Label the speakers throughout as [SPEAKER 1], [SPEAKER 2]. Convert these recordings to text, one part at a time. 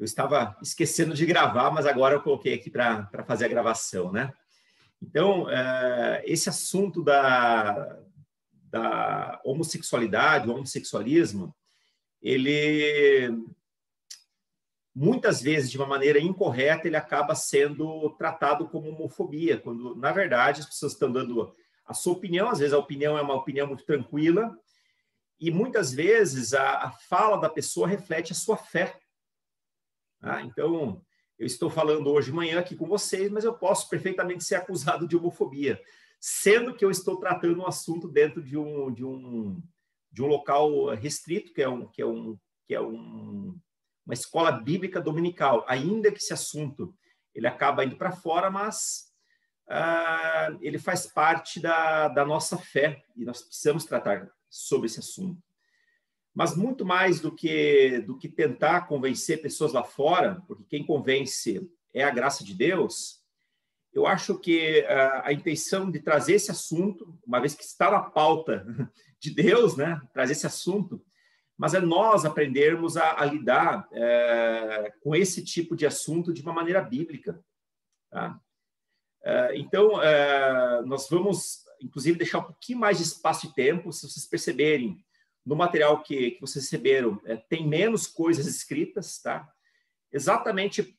[SPEAKER 1] Eu estava esquecendo de gravar, mas agora eu coloquei aqui para fazer a gravação, né? Então, esse assunto da homossexualidade, o homossexualismo, ele, muitas vezes, de uma maneira incorreta, ele acaba sendo tratado como homofobia, quando, na verdade, as pessoas estão dando a sua opinião, às vezes a opinião é uma opinião muito tranquila, e muitas vezes a fala da pessoa reflete a sua fé. Então, eu estou falando hoje de manhã aqui com vocês, mas eu posso perfeitamente ser acusado de homofobia, sendo que eu estou tratando um assunto dentro de um local restrito, que é uma escola bíblica dominical, ainda que esse assunto ele acaba indo para fora, mas ele faz parte da nossa fé, e nós precisamos tratar sobre esse assunto. Mas muito mais do que tentar convencer pessoas lá fora, porque quem convence é a graça de Deus, eu acho que a intenção de trazer esse assunto, uma vez que está na pauta de Deus, né, trazer esse assunto, mas é nós aprendermos a lidar com esse tipo de assunto de uma maneira bíblica. Tá? Então, nós vamos, inclusive, deixar um pouquinho mais de espaço e tempo, se vocês perceberem, no material que vocês receberam, tem menos coisas escritas, tá? Exatamente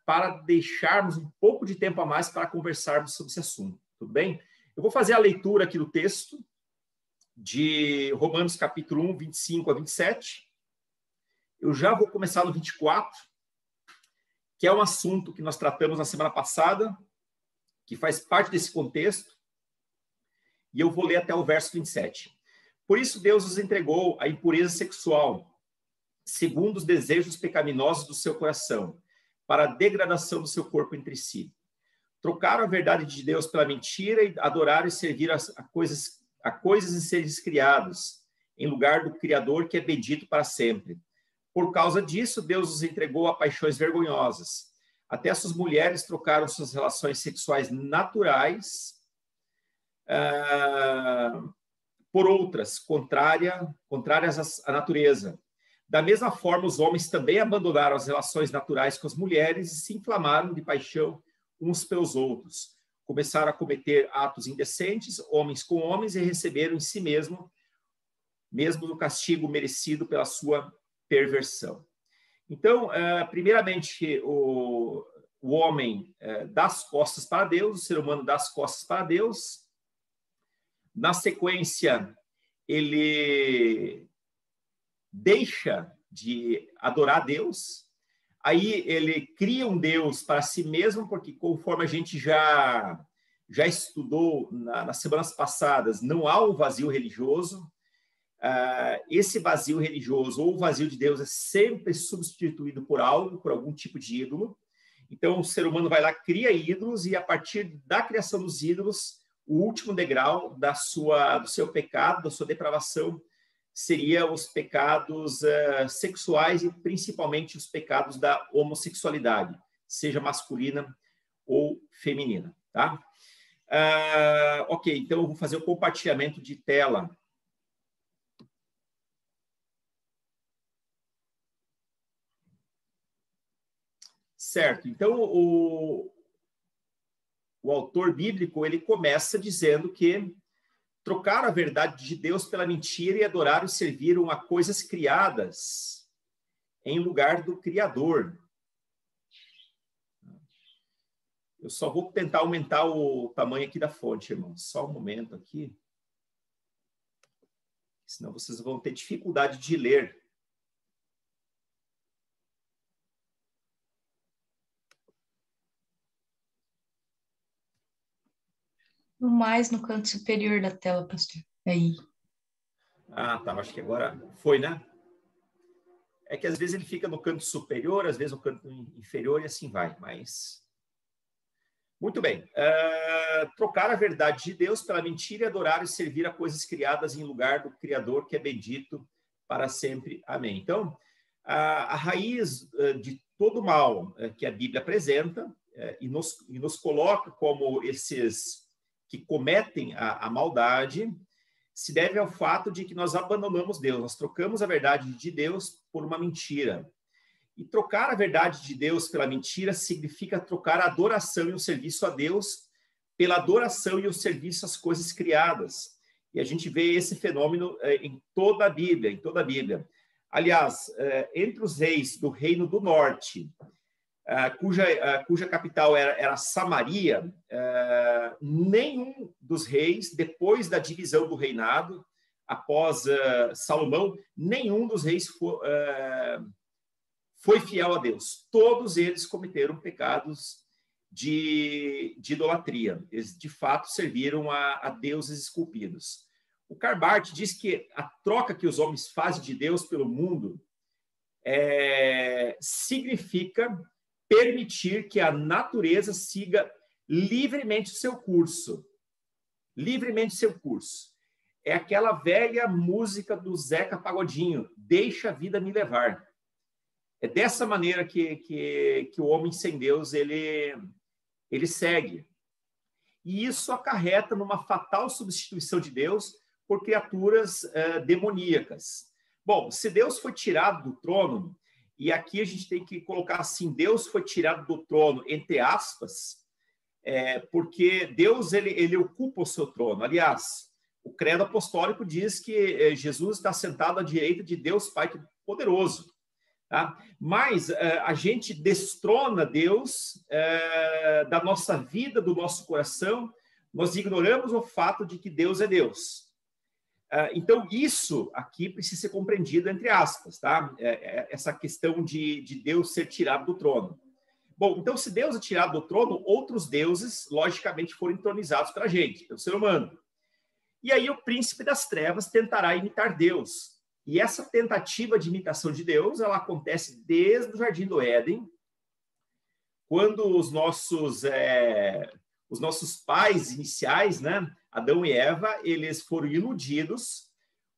[SPEAKER 1] para deixarmos um pouco de tempo a mais para conversarmos sobre esse assunto, tudo bem? Eu vou fazer a leitura aqui do texto de Romanos capítulo 1, 25 a 27. Eu já vou começar no 24, que é um assunto que nós tratamos na semana passada, que faz parte desse contexto, e eu vou ler até o verso 27. Por isso Deus os entregou à impureza sexual, segundo os desejos pecaminosos do seu coração, para a degradação do seu corpo entre si. Trocaram a verdade de Deus pela mentira e adoraram e serviram a coisas e seres criados, em lugar do Criador que é bendito para sempre. Por causa disso, Deus os entregou a paixões vergonhosas. Até suas mulheres trocaram suas relações sexuais naturais por outras, contrárias à natureza. Da mesma forma, os homens também abandonaram as relações naturais com as mulheres e se inflamaram de paixão uns pelos outros. Começaram a cometer atos indecentes, homens com homens, e receberam em si mesmo o castigo merecido pela sua perversão. Então, primeiramente, o homem dá as costas para Deus, o ser humano dá as costas para Deus. Na sequência, ele deixa de adorar Deus, aí ele cria um Deus para si mesmo, porque conforme a gente já estudou nas semanas passadas, não há um vazio religioso. Esse vazio religioso ou o vazio de Deus é sempre substituído por algo, por algum tipo de ídolo. Então, o ser humano vai lá, cria ídolos, e a partir da criação dos ídolos, o último degrau do seu pecado, da sua depravação, seria os pecados sexuais e principalmente os pecados da homossexualidade, seja masculina ou feminina. Tá? Ok, então eu vou fazer o compartilhamento de tela. Certo, então o autor bíblico ele começa dizendo que trocaram a verdade de Deus pela mentira e adoraram e serviram a coisas criadas em lugar do Criador. Eu só vou tentar aumentar o tamanho aqui da fonte, irmão. Só um momento aqui. Senão vocês vão ter dificuldade de ler.
[SPEAKER 2] Mais no canto superior da tela, pastor. Aí.
[SPEAKER 1] Tá. Acho que agora foi, né? É que às vezes ele fica no canto superior, às vezes no canto inferior e assim vai. Mas muito bem. Trocar a verdade de Deus pela mentira e adorar e servir a coisas criadas em lugar do Criador que é bendito para sempre. Amém. Então, a raiz de todo mal que a Bíblia apresenta e nos coloca como esses que cometem a maldade, se deve ao fato de que nós abandonamos Deus, nós trocamos a verdade de Deus por uma mentira. E trocar a verdade de Deus pela mentira significa trocar a adoração e o serviço a Deus pela adoração e o serviço às coisas criadas. E a gente vê esse fenômeno em toda a Bíblia, em toda a Bíblia. Aliás, entre os reis do Reino do Norte, cuja capital era Samaria, nenhum dos reis, depois da divisão do reinado, após Salomão, nenhum dos reis foi fiel a Deus. Todos eles cometeram pecados de idolatria. Eles, de fato, serviram a deuses esculpidos. O Karl Barth diz que a troca que os homens fazem de Deus pelo mundo significa permitir que a natureza siga livremente o seu curso. Livremente o seu curso. É aquela velha música do Zeca Pagodinho, deixa a vida me levar. É dessa maneira que o homem sem Deus ele segue. E isso acarreta numa fatal substituição de Deus por criaturas demoníacas. Bom, se Deus foi tirado do trono, e aqui a gente tem que colocar assim, Deus foi tirado do trono, entre aspas, porque Deus ele ocupa o seu trono. Aliás, o credo apostólico diz que Jesus está sentado à direita de Deus Pai Poderoso. Tá? Mas a gente destrona Deus da nossa vida, do nosso coração, nós ignoramos o fato de que Deus é Deus. Então, isso aqui precisa ser compreendido entre aspas, tá? Essa questão de Deus ser tirado do trono. Bom, então, se Deus é tirado do trono, outros deuses, logicamente, foram entronizados pela gente, pelo ser humano. E aí o príncipe das trevas tentará imitar Deus. E essa tentativa de imitação de Deus, ela acontece desde o Jardim do Éden, quando os nossos pais iniciais, né, Adão e Eva, eles foram iludidos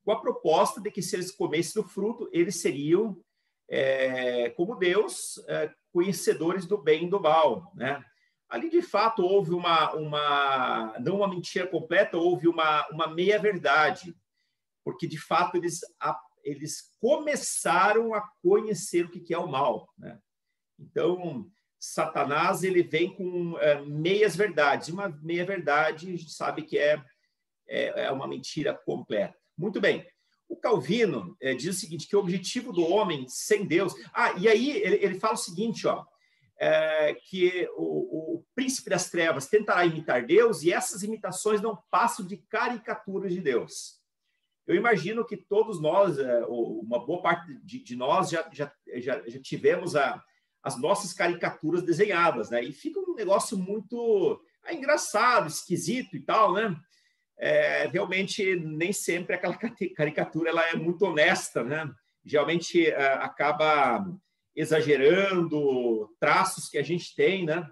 [SPEAKER 1] com a proposta de que se eles comessem do fruto, eles seriam, como Deus, conhecedores do bem e do mal, né? Ali, de fato, houve não uma mentira completa, houve uma meia-verdade, porque, de fato, eles começaram a conhecer o que é o mal, né? Então, Satanás ele vem com meias-verdades. Uma meia-verdade, a gente sabe que é uma mentira completa. Muito bem. O Calvino diz o seguinte, que o objetivo do homem sem Deus... e aí ele fala o seguinte, que o príncipe das trevas tentará imitar Deus e essas imitações não passam de caricaturas de Deus. Eu imagino que todos nós, uma boa parte de nós, já tivemos as nossas caricaturas desenhadas, né? E fica um negócio muito engraçado, esquisito e tal, né? Realmente, nem sempre aquela caricatura ela é muito honesta, né? Geralmente acaba exagerando traços que a gente tem, né?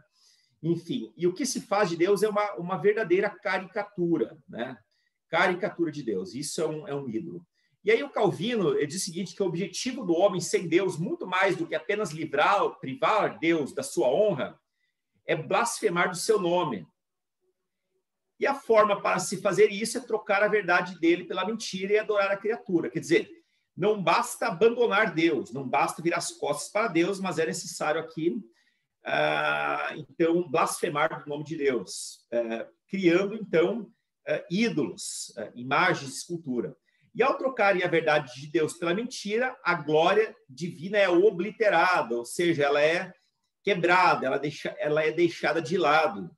[SPEAKER 1] Enfim, e o que se faz de Deus é uma verdadeira caricatura, né? Caricatura de Deus, isso é um ídolo. E aí o Calvino diz o seguinte, que o objetivo do homem sem Deus, muito mais do que apenas privar Deus da sua honra, é blasfemar do seu nome. E a forma para se fazer isso é trocar a verdade dele pela mentira e adorar a criatura. Quer dizer, não basta abandonar Deus, não basta virar as costas para Deus, mas é necessário aqui, então, blasfemar do nome de Deus, criando, então, ídolos, imagens, escultura. E ao trocarem a verdade de Deus pela mentira, a glória divina é obliterada, ou seja, ela é quebrada, ela é deixada de lado.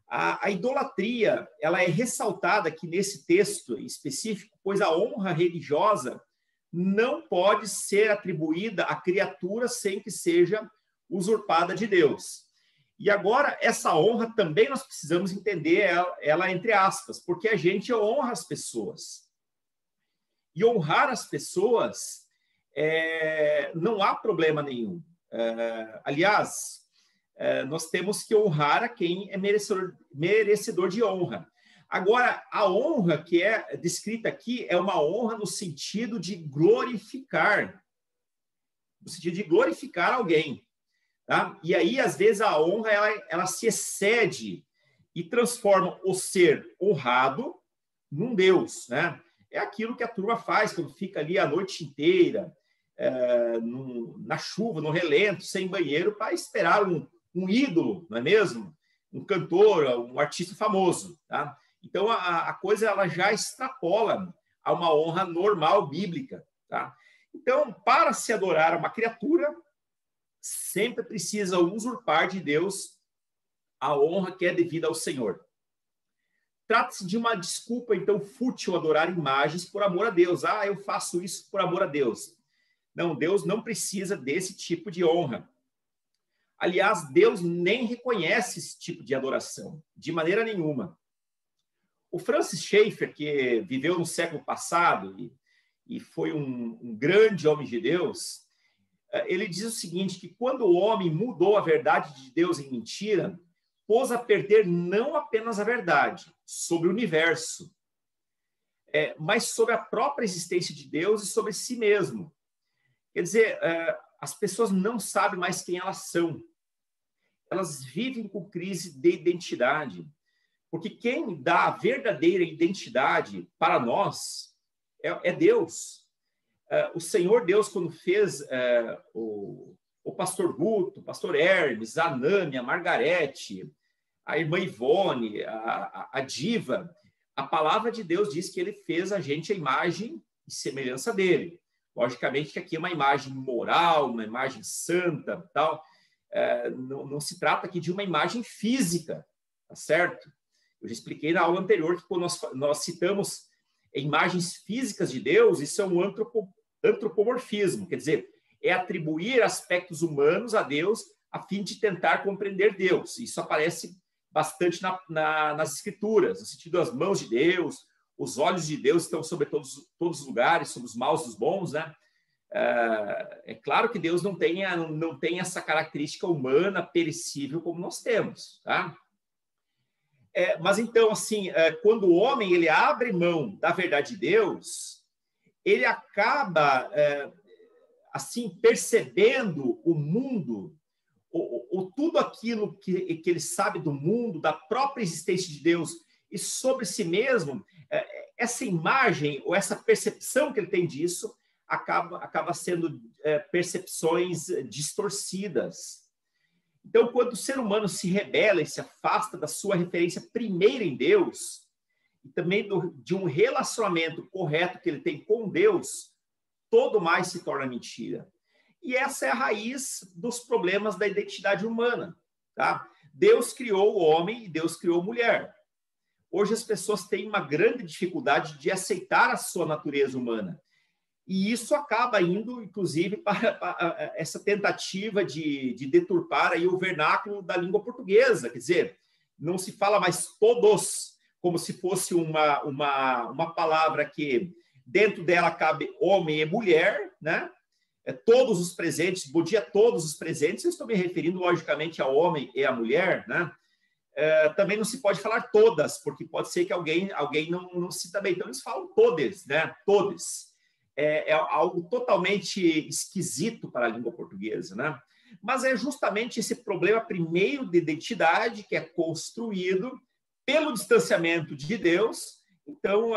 [SPEAKER 1] A idolatria, ela é ressaltada aqui nesse texto específico, pois a honra religiosa não pode ser atribuída à criatura sem que seja usurpada de Deus. E agora, essa honra também nós precisamos entender ela entre aspas, porque a gente honra as pessoas. E honrar as pessoas não há problema nenhum. Aliás, nós temos que honrar a quem é merecedor de honra. Agora, a honra que é descrita aqui é uma honra no sentido de glorificar. No sentido de glorificar alguém. Tá? E aí, às vezes, a honra ela se excede e transforma o ser honrado num Deus, né? É aquilo que a turma faz quando fica ali a noite inteira na chuva, no relento, sem banheiro, para esperar um ídolo, não é mesmo? Um cantor, um artista famoso. Tá? Então, a coisa ela já extrapola a uma honra normal bíblica. Tá? Então, para se adorar uma criatura, sempre precisa usurpar de Deus a honra que é devida ao Senhor. Trata-se de uma desculpa, então, fútil adorar imagens por amor a Deus. Ah, eu faço isso por amor a Deus. Não, Deus não precisa desse tipo de honra. Aliás, Deus nem reconhece esse tipo de adoração, de maneira nenhuma. O Francis Schaeffer, que viveu no século passado e foi um grande homem de Deus, ele diz o seguinte, que quando o homem mudou a verdade de Deus em mentira, pôs a perder não apenas a verdade sobre o universo, mas sobre a própria existência de Deus e sobre si mesmo. Quer dizer, as pessoas não sabem mais quem elas são. Elas vivem com crise de identidade. Porque quem dá a verdadeira identidade para nós é Deus. O Senhor Deus, quando fez o pastor Guto, o pastor Hermes, a Nami, a Margarete, a irmã Ivone, a Diva, a palavra de Deus diz que ele fez a gente a imagem e semelhança dele. Logicamente que aqui é uma imagem moral, uma imagem santa, tal. Não se trata aqui de uma imagem física, tá certo? Eu já expliquei na aula anterior que quando nós citamos imagens físicas de Deus, isso é um antropomorfismo, quer dizer, é atribuir aspectos humanos a Deus a fim de tentar compreender Deus. Isso aparece bastante nas Escrituras, no sentido das mãos de Deus, os olhos de Deus estão sobre todos os lugares, sobre os maus e os bons, né? É claro que Deus não tem essa característica humana perecível como nós temos, tá? Mas então, assim, quando o homem ele abre mão da verdade de Deus, ele acaba assim percebendo o mundo, ou tudo aquilo que ele sabe do mundo, da própria existência de Deus e sobre si mesmo, essa imagem ou essa percepção que ele tem disso acaba sendo percepções distorcidas. Então, quando o ser humano se rebela e se afasta da sua referência primeira em Deus, e também de um relacionamento correto que ele tem com Deus, todo mais se torna mentira. E essa é a raiz dos problemas da identidade humana. Tá? Deus criou o homem e Deus criou a mulher. Hoje as pessoas têm uma grande dificuldade de aceitar a sua natureza humana. E isso acaba indo, inclusive, para essa tentativa de deturpar aí o vernáculo da língua portuguesa. Quer dizer, não se fala mais todos, como se fosse uma palavra que dentro dela cabe homem e mulher, né? Todos os presentes, bom dia a todos os presentes, eu estou me referindo, logicamente, ao homem e à mulher, né? Também não se pode falar todas, porque pode ser que alguém não cita bem. Então, eles falam todes, né? Todes. É algo totalmente esquisito para a língua portuguesa, né? Mas é justamente esse problema primeiro de identidade que é construído pelo distanciamento de Deus. Então,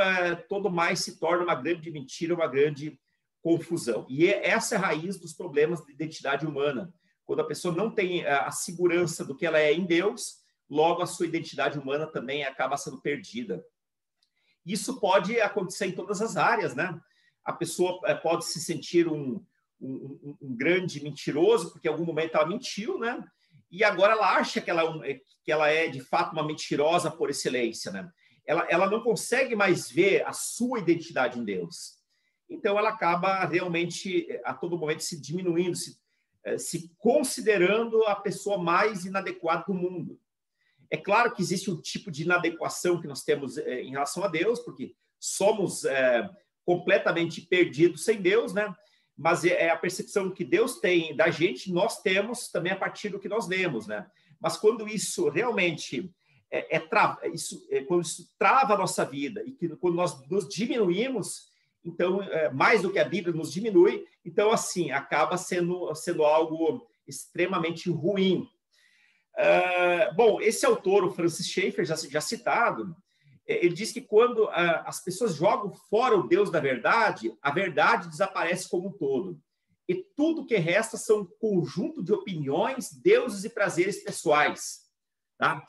[SPEAKER 1] todo mais se torna uma grande mentira, uma grande confusão. E essa é a raiz dos problemas de identidade humana. Quando a pessoa não tem a segurança do que ela é em Deus, logo a sua identidade humana também acaba sendo perdida. Isso pode acontecer em todas as áreas, né? A pessoa pode se sentir um grande mentiroso, porque em algum momento ela mentiu, né? E agora ela acha que ela é, de fato, uma mentirosa por excelência, né? Ela não consegue mais ver a sua identidade em Deus. Então, ela acaba realmente, a todo momento, se diminuindo, se considerando a pessoa mais inadequada do mundo. É claro que existe um tipo de inadequação que nós temos em relação a Deus, porque somos completamente perdidos sem Deus, né? Mas é a percepção que Deus tem da gente, nós temos também a partir do que nós lemos, né? Mas quando isso realmente quando isso trava a nossa vida e quando nós nos diminuímos, então, mais do que a Bíblia nos diminui, então, assim, acaba sendo algo extremamente ruim. Bom, esse autor, o Francis Schaeffer, já citado, ele diz que quando as pessoas jogam fora o Deus da verdade, a verdade desaparece como um todo. e tudo que resta são um conjunto de opiniões, deuses e prazeres pessoais. Tá?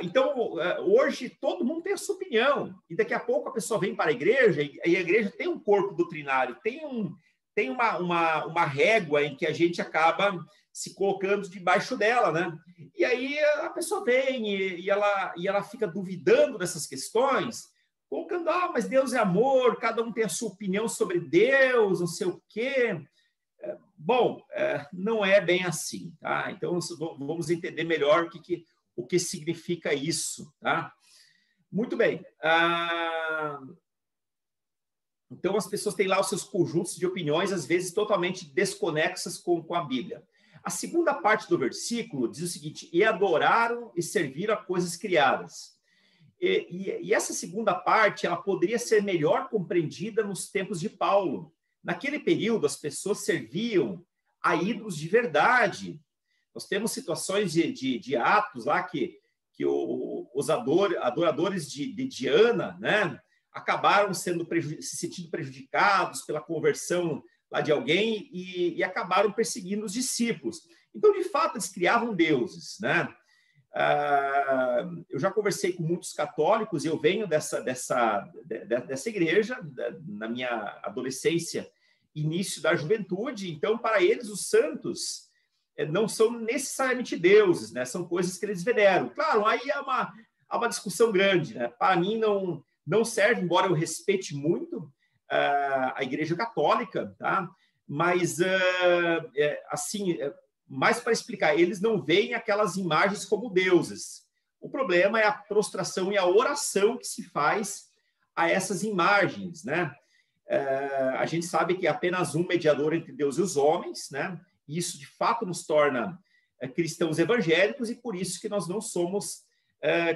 [SPEAKER 1] Então, hoje, todo mundo tem a sua opinião, e daqui a pouco a pessoa vem para a igreja, e a igreja tem um corpo doutrinário, tem uma régua em que a gente acaba se colocando debaixo dela, né? E aí a pessoa vem e ela fica duvidando dessas questões, colocando, mas Deus é amor, cada um tem a sua opinião sobre Deus, não sei o quê. Bom, não é bem assim, tá? Então, vamos entender melhor o que significa isso, tá? Muito bem. Então, as pessoas têm lá os seus conjuntos de opiniões, às vezes totalmente desconexas com a Bíblia. A segunda parte do versículo diz o seguinte: e adoraram e serviram a coisas criadas. E essa segunda parte, ela poderia ser melhor compreendida nos tempos de Paulo. Naquele período, as pessoas serviam a ídolos de verdade. Nós temos situações de Atos lá que os adoradores de Diana, né, acabaram se sentindo prejudicados pela conversão lá de alguém e acabaram perseguindo os discípulos. Então, de fato, eles criavam deuses, né? Eu já conversei com muitos católicos e eu venho dessa igreja na minha adolescência, início da juventude. Então, para eles, os santos não são necessariamente deuses, né? São coisas que eles veneram. Claro, aí há uma discussão grande, né? Para mim, não serve, embora eu respeite muito a Igreja Católica, tá? Mas, assim, mais para explicar, eles não veem aquelas imagens como deuses. O problema é a prostração e a oração que se faz a essas imagens, né? A gente sabe que é apenas um mediador entre Deus e os homens, né? Isso, de fato, nos torna cristãos evangélicos e por isso que nós não somos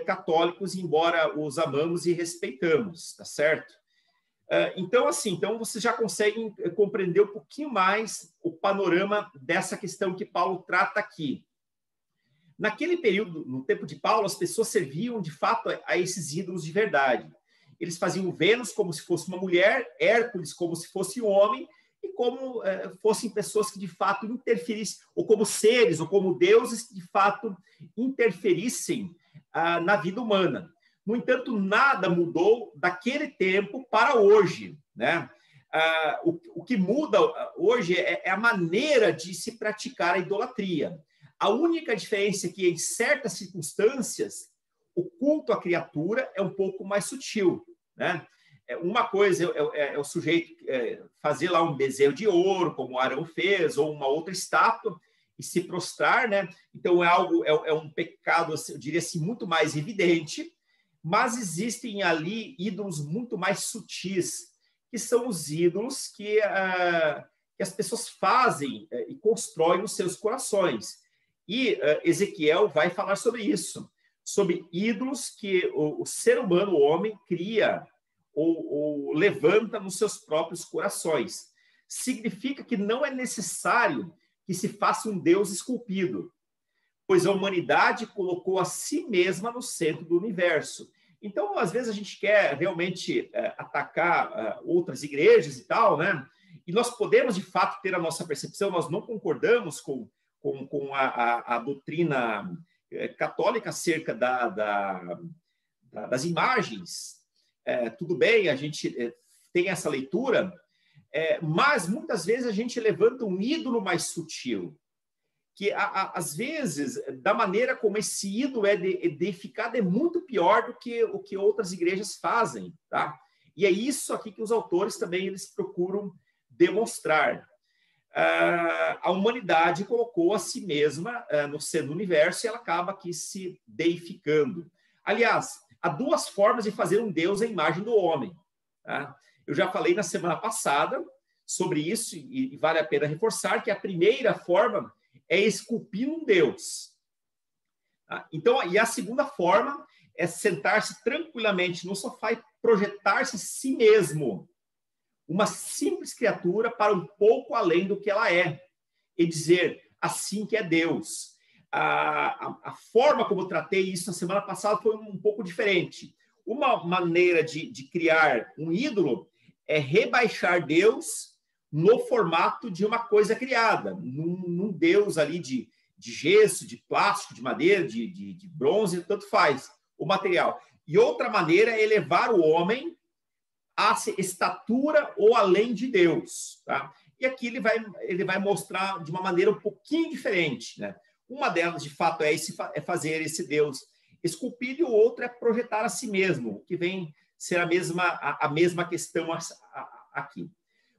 [SPEAKER 1] católicos, embora os amamos e respeitamos, tá certo? Então, assim, então vocês já conseguem compreender um pouquinho mais o panorama dessa questão que Paulo trata aqui. Naquele período, no tempo de Paulo, as pessoas serviam, de fato, a esses ídolos de verdade. Eles faziam Vênus como se fosse uma mulher, Hércules como se fosse um homem, e como fossem pessoas que, de fato, interferissem, ou como seres, ou como deuses que, de fato, interferissem na vida humana. No entanto, nada mudou daquele tempo para hoje, né? O que muda hoje é a maneira de se praticar a idolatria. A única diferença é que, em certas circunstâncias, o culto à criatura é um pouco mais sutil, né? Uma coisa é o sujeito fazer lá um bezerro de ouro, como Arão fez, ou uma outra estátua, e se prostrar, né? Então, é um pecado, eu diria assim, muito mais evidente, mas existem ali ídolos muito mais sutis, que são os ídolos que as pessoas fazem e constroem nos seus corações. E Ezequiel vai falar sobre isso, sobre ídolos que o ser humano, o homem, cria ou levanta nos seus próprios corações. Significa que não é necessário que se faça um Deus esculpido, pois a humanidade colocou a si mesma no centro do universo. Então, às vezes, a gente quer realmente atacar outras igrejas e tal, né? E nós podemos, de fato, ter a nossa percepção, nós não concordamos com a doutrina católica acerca das imagens. Tudo bem, a gente tem essa leitura, mas muitas vezes a gente levanta um ídolo mais sutil, que às vezes, da maneira como esse ídolo é edificado, é muito pior do que o que outras igrejas fazem, tá? E é isso aqui que os autores também eles procuram demonstrar. A humanidade colocou a si mesma no centro do universo e ela acaba aqui se deificando. Aliás, há duas formas de fazer um Deus à imagem do homem, tá? Eu já falei na semana passada sobre isso e vale a pena reforçar que a primeira forma é esculpir um Deus. Então, e a segunda forma é sentar-se tranquilamente no sofá e projetar-se a si mesmo, uma simples criatura para um pouco além do que ela é, e dizer assim que é Deus. A forma como eu tratei isso na semana passada foi um pouco diferente. Uma maneira de criar um ídolo é rebaixar Deus no formato de uma coisa criada, num Deus ali de gesso, de plástico, de madeira, de bronze, tanto faz o material. E outra maneira é elevar o homem à estatura ou além de Deus. Tá? E aqui ele vai mostrar de uma maneira um pouquinho diferente. Né? Uma delas, de fato, é fazer esse Deus esculpido, e o outro é projetar a si mesmo, que vem ser a mesma questão aqui.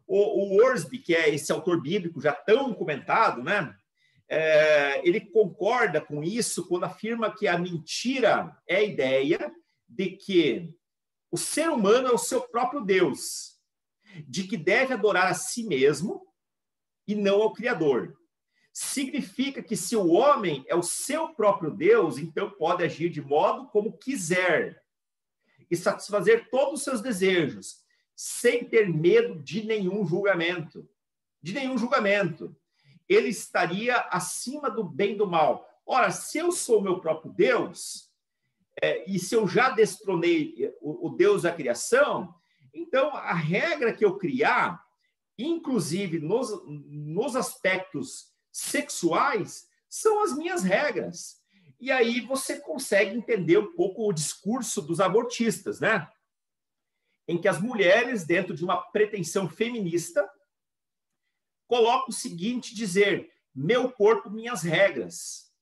[SPEAKER 1] O Wiersbe, que é esse autor bíblico já tão comentado, né? Ele concorda com isso quando afirma que a mentira é a ideia de que o ser humano é o seu próprio Deus, de que deve adorar a si mesmo e não ao Criador. Significa que se o homem é o seu próprio Deus, então pode agir de modo como quiser e satisfazer todos os seus desejos, sem ter medo de nenhum julgamento. De nenhum julgamento. Ele estaria acima do bem e do mal. Ora, se eu sou o meu próprio Deus, e se eu já destronei o Deus da criação, então a regra que eu criar, inclusive nos aspectos sexuais, são as minhas regras. E aí você consegue entender um pouco o discurso dos abortistas, né? Em que as mulheres, dentro de uma pretensão feminista, colocam o seguinte, dizer, meu corpo, minhas regras.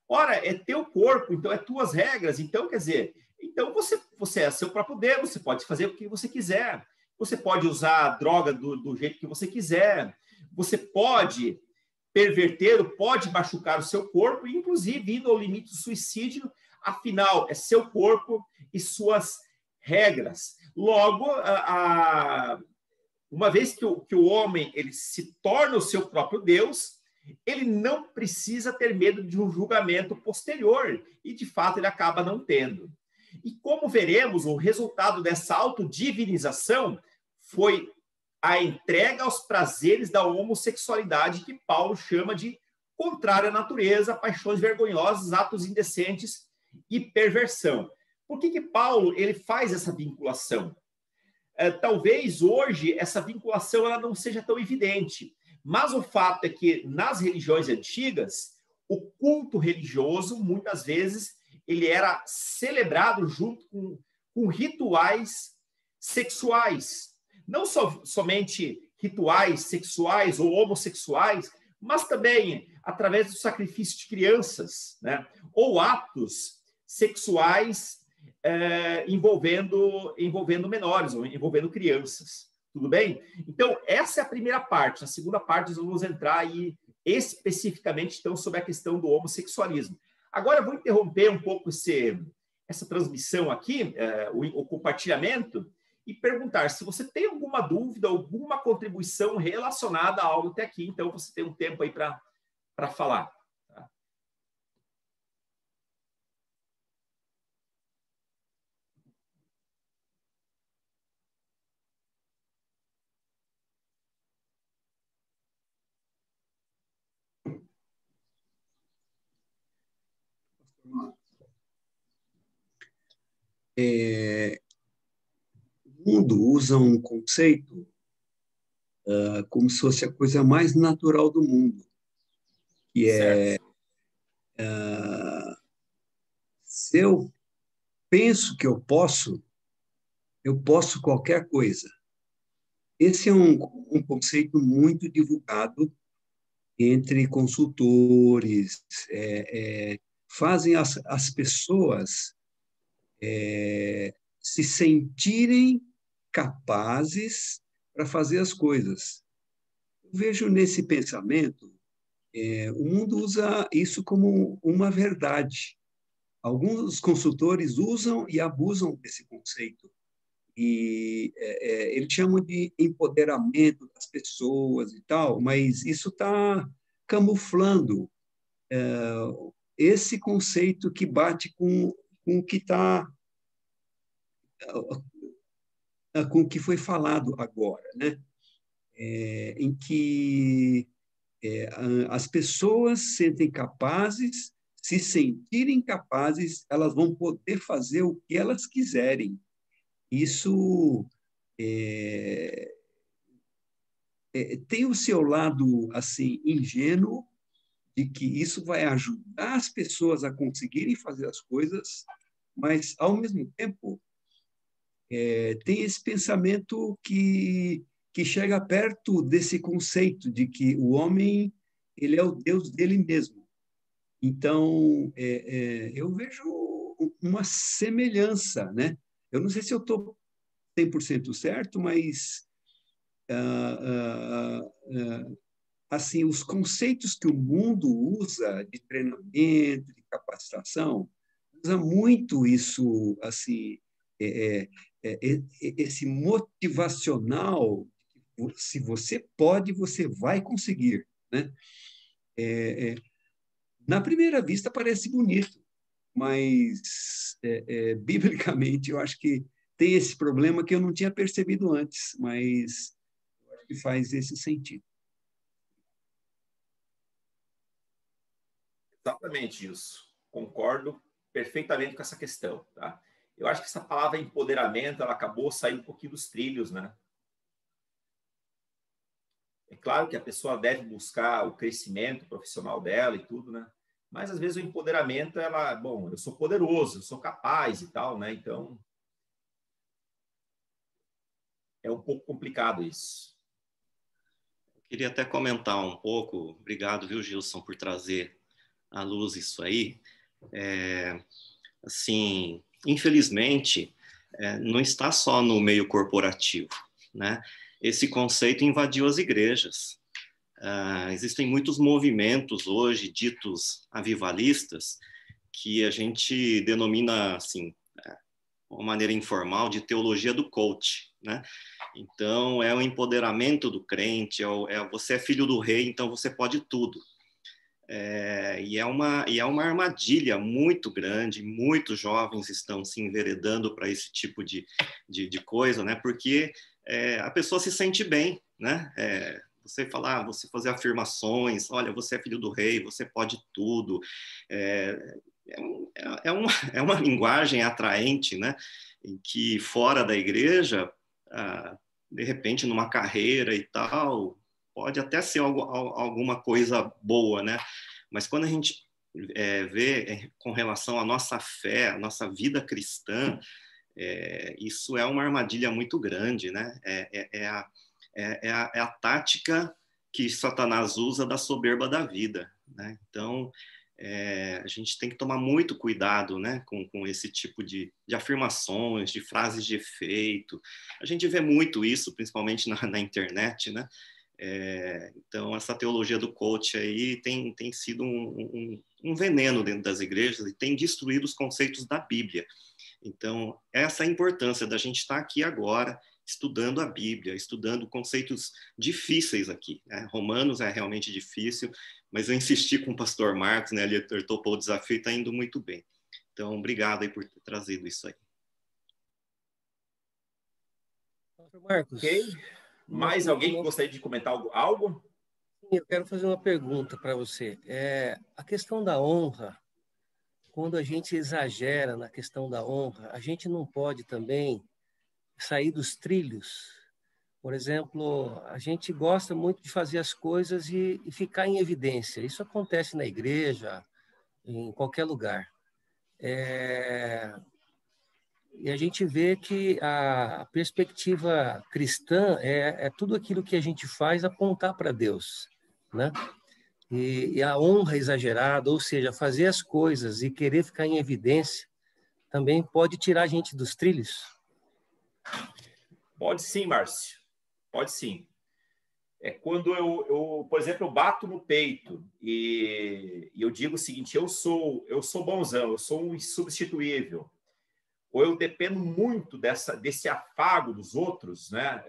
[SPEAKER 1] Ora, é teu corpo, então é tuas regras, então, quer dizer, então você é seu próprio Deus, você pode fazer o que você quiser, você pode usar a droga do jeito que você quiser, você pode perverter, pode machucar o seu corpo, inclusive ir no limite do suicídio, afinal, é seu corpo e suas regras. Logo, uma vez que o homem ele se torna o seu próprio Deus, ele não precisa ter medo de um julgamento posterior, e de fato ele acaba não tendo. E como veremos, o resultado dessa autodivinização foi a entrega aos prazeres da homossexualidade, que Paulo chama de contrária à natureza, paixões vergonhosas, atos indecentes e perversão. Por que Paulo ele faz essa vinculação? Talvez hoje essa vinculação ela não seja tão evidente, mas o fato é que nas religiões antigas, o culto religioso, muitas vezes, ele era celebrado junto com rituais sexuais. Não somente rituais sexuais ou homossexuais, mas também através do sacrifício de crianças, né? Ou atos sexuais envolvendo menores, ou envolvendo crianças. Tudo bem? Então, essa é a primeira parte. Na segunda parte, nós vamos entrar aí especificamente então, sobre a questão do homossexualismo. Agora, eu vou interromper um pouco essa transmissão aqui, o compartilhamento, e perguntar se você tem alguma dúvida, alguma contribuição relacionada a algo até aqui. Então, você tem um tempo aí para falar. Tá?
[SPEAKER 3] O mundo usa um conceito como se fosse a coisa mais natural do mundo, que é se eu penso que eu posso qualquer coisa. Esse é um conceito muito divulgado entre consultores, fazem as pessoas se sentirem capazes para fazer as coisas. Eu vejo nesse pensamento, o mundo usa isso como uma verdade. Alguns consultores usam e abusam desse conceito. E eles chamam de empoderamento das pessoas e tal, mas isso está camuflando esse conceito que bate com o que está com o que foi falado agora, né? Em que as pessoas se sentem capazes, se sentirem capazes, elas vão poder fazer o que elas quiserem. Isso tem o seu lado assim ingênuo de que isso vai ajudar as pessoas a conseguirem fazer as coisas, mas ao mesmo tempo tem esse pensamento que chega perto desse conceito de que o homem ele é o Deus dele mesmo. Então, eu vejo uma semelhança, né? Eu não sei se eu estou 100% certo, mas assim, os conceitos que o mundo usa de treinamento, de capacitação, usa muito isso, assim, esse motivacional, se você pode, você vai conseguir, né? Na primeira vista parece bonito, mas biblicamente eu acho que tem esse problema que eu não tinha percebido antes, mas eu acho que faz esse sentido.
[SPEAKER 1] Exatamente isso. Concordo perfeitamente com essa questão, tá? Eu acho que essa palavra empoderamento, ela acabou saindo um pouquinho dos trilhos, né? É claro que a pessoa deve buscar o crescimento profissional dela e tudo, né? Mas às vezes o empoderamento, ela, bom, eu sou poderoso, eu sou capaz e tal, né? Então é um pouco complicado isso.
[SPEAKER 4] Queria até comentar um pouco, obrigado, viu, Gilson, por trazer à luz isso aí. Assim, infelizmente, não está só no meio corporativo, né? Esse conceito invadiu as igrejas. Existem muitos movimentos hoje, ditos avivalistas, que a gente denomina, assim, de uma maneira informal, de teologia do coach, né? Então, é o empoderamento do crente, você é filho do rei, então você pode tudo. E é uma armadilha muito grande, muitos jovens estão se enveredando para esse tipo de coisa, né? Porque a pessoa se sente bem, né? Você falar, você fazer afirmações, olha, você é filho do rei, você pode tudo. É uma linguagem atraente, né? Em que fora da igreja, de repente, numa carreira e tal, pode até ser alguma coisa boa, né? Mas quando a gente vê com relação à nossa fé, à nossa vida cristã, isso é uma armadilha muito grande, né? É a tática que Satanás usa da soberba da vida, né? Então, a gente tem que tomar muito cuidado, né, com esse tipo de afirmações, de frases de efeito. A gente vê muito isso, principalmente na internet, né? Então, essa teologia do coach aí tem sido um veneno dentro das igrejas e tem destruído os conceitos da Bíblia. Então, essa é a importância da gente estar aqui agora, estudando a Bíblia, estudando conceitos difíceis aqui, né? Romanos é realmente difícil, mas eu insisti com o pastor Marcos, né? Ele topou o desafio e está indo muito bem. Então, obrigado aí por ter trazido isso aí.
[SPEAKER 5] Pastor Marcos.
[SPEAKER 1] Ok. Mais alguém que gostaria de comentar algo?
[SPEAKER 5] Eu quero fazer uma pergunta para você. A questão da honra, quando a gente exagera na questão da honra, a gente não pode também sair dos trilhos. Por exemplo, a gente gosta muito de fazer as coisas e ficar em evidência. Isso acontece na igreja, em qualquer lugar. E a gente vê que a perspectiva cristã é tudo aquilo que a gente faz apontar para Deus, né? E a honra exagerada, ou seja, fazer as coisas e querer ficar em evidência, também pode tirar a gente dos trilhos?
[SPEAKER 1] Pode sim, Márcio. Pode sim. É quando eu, por exemplo, eu bato no peito e eu digo o seguinte: eu sou bonzão, eu sou um insubstituível. Ou eu dependo muito desse afago dos outros, né?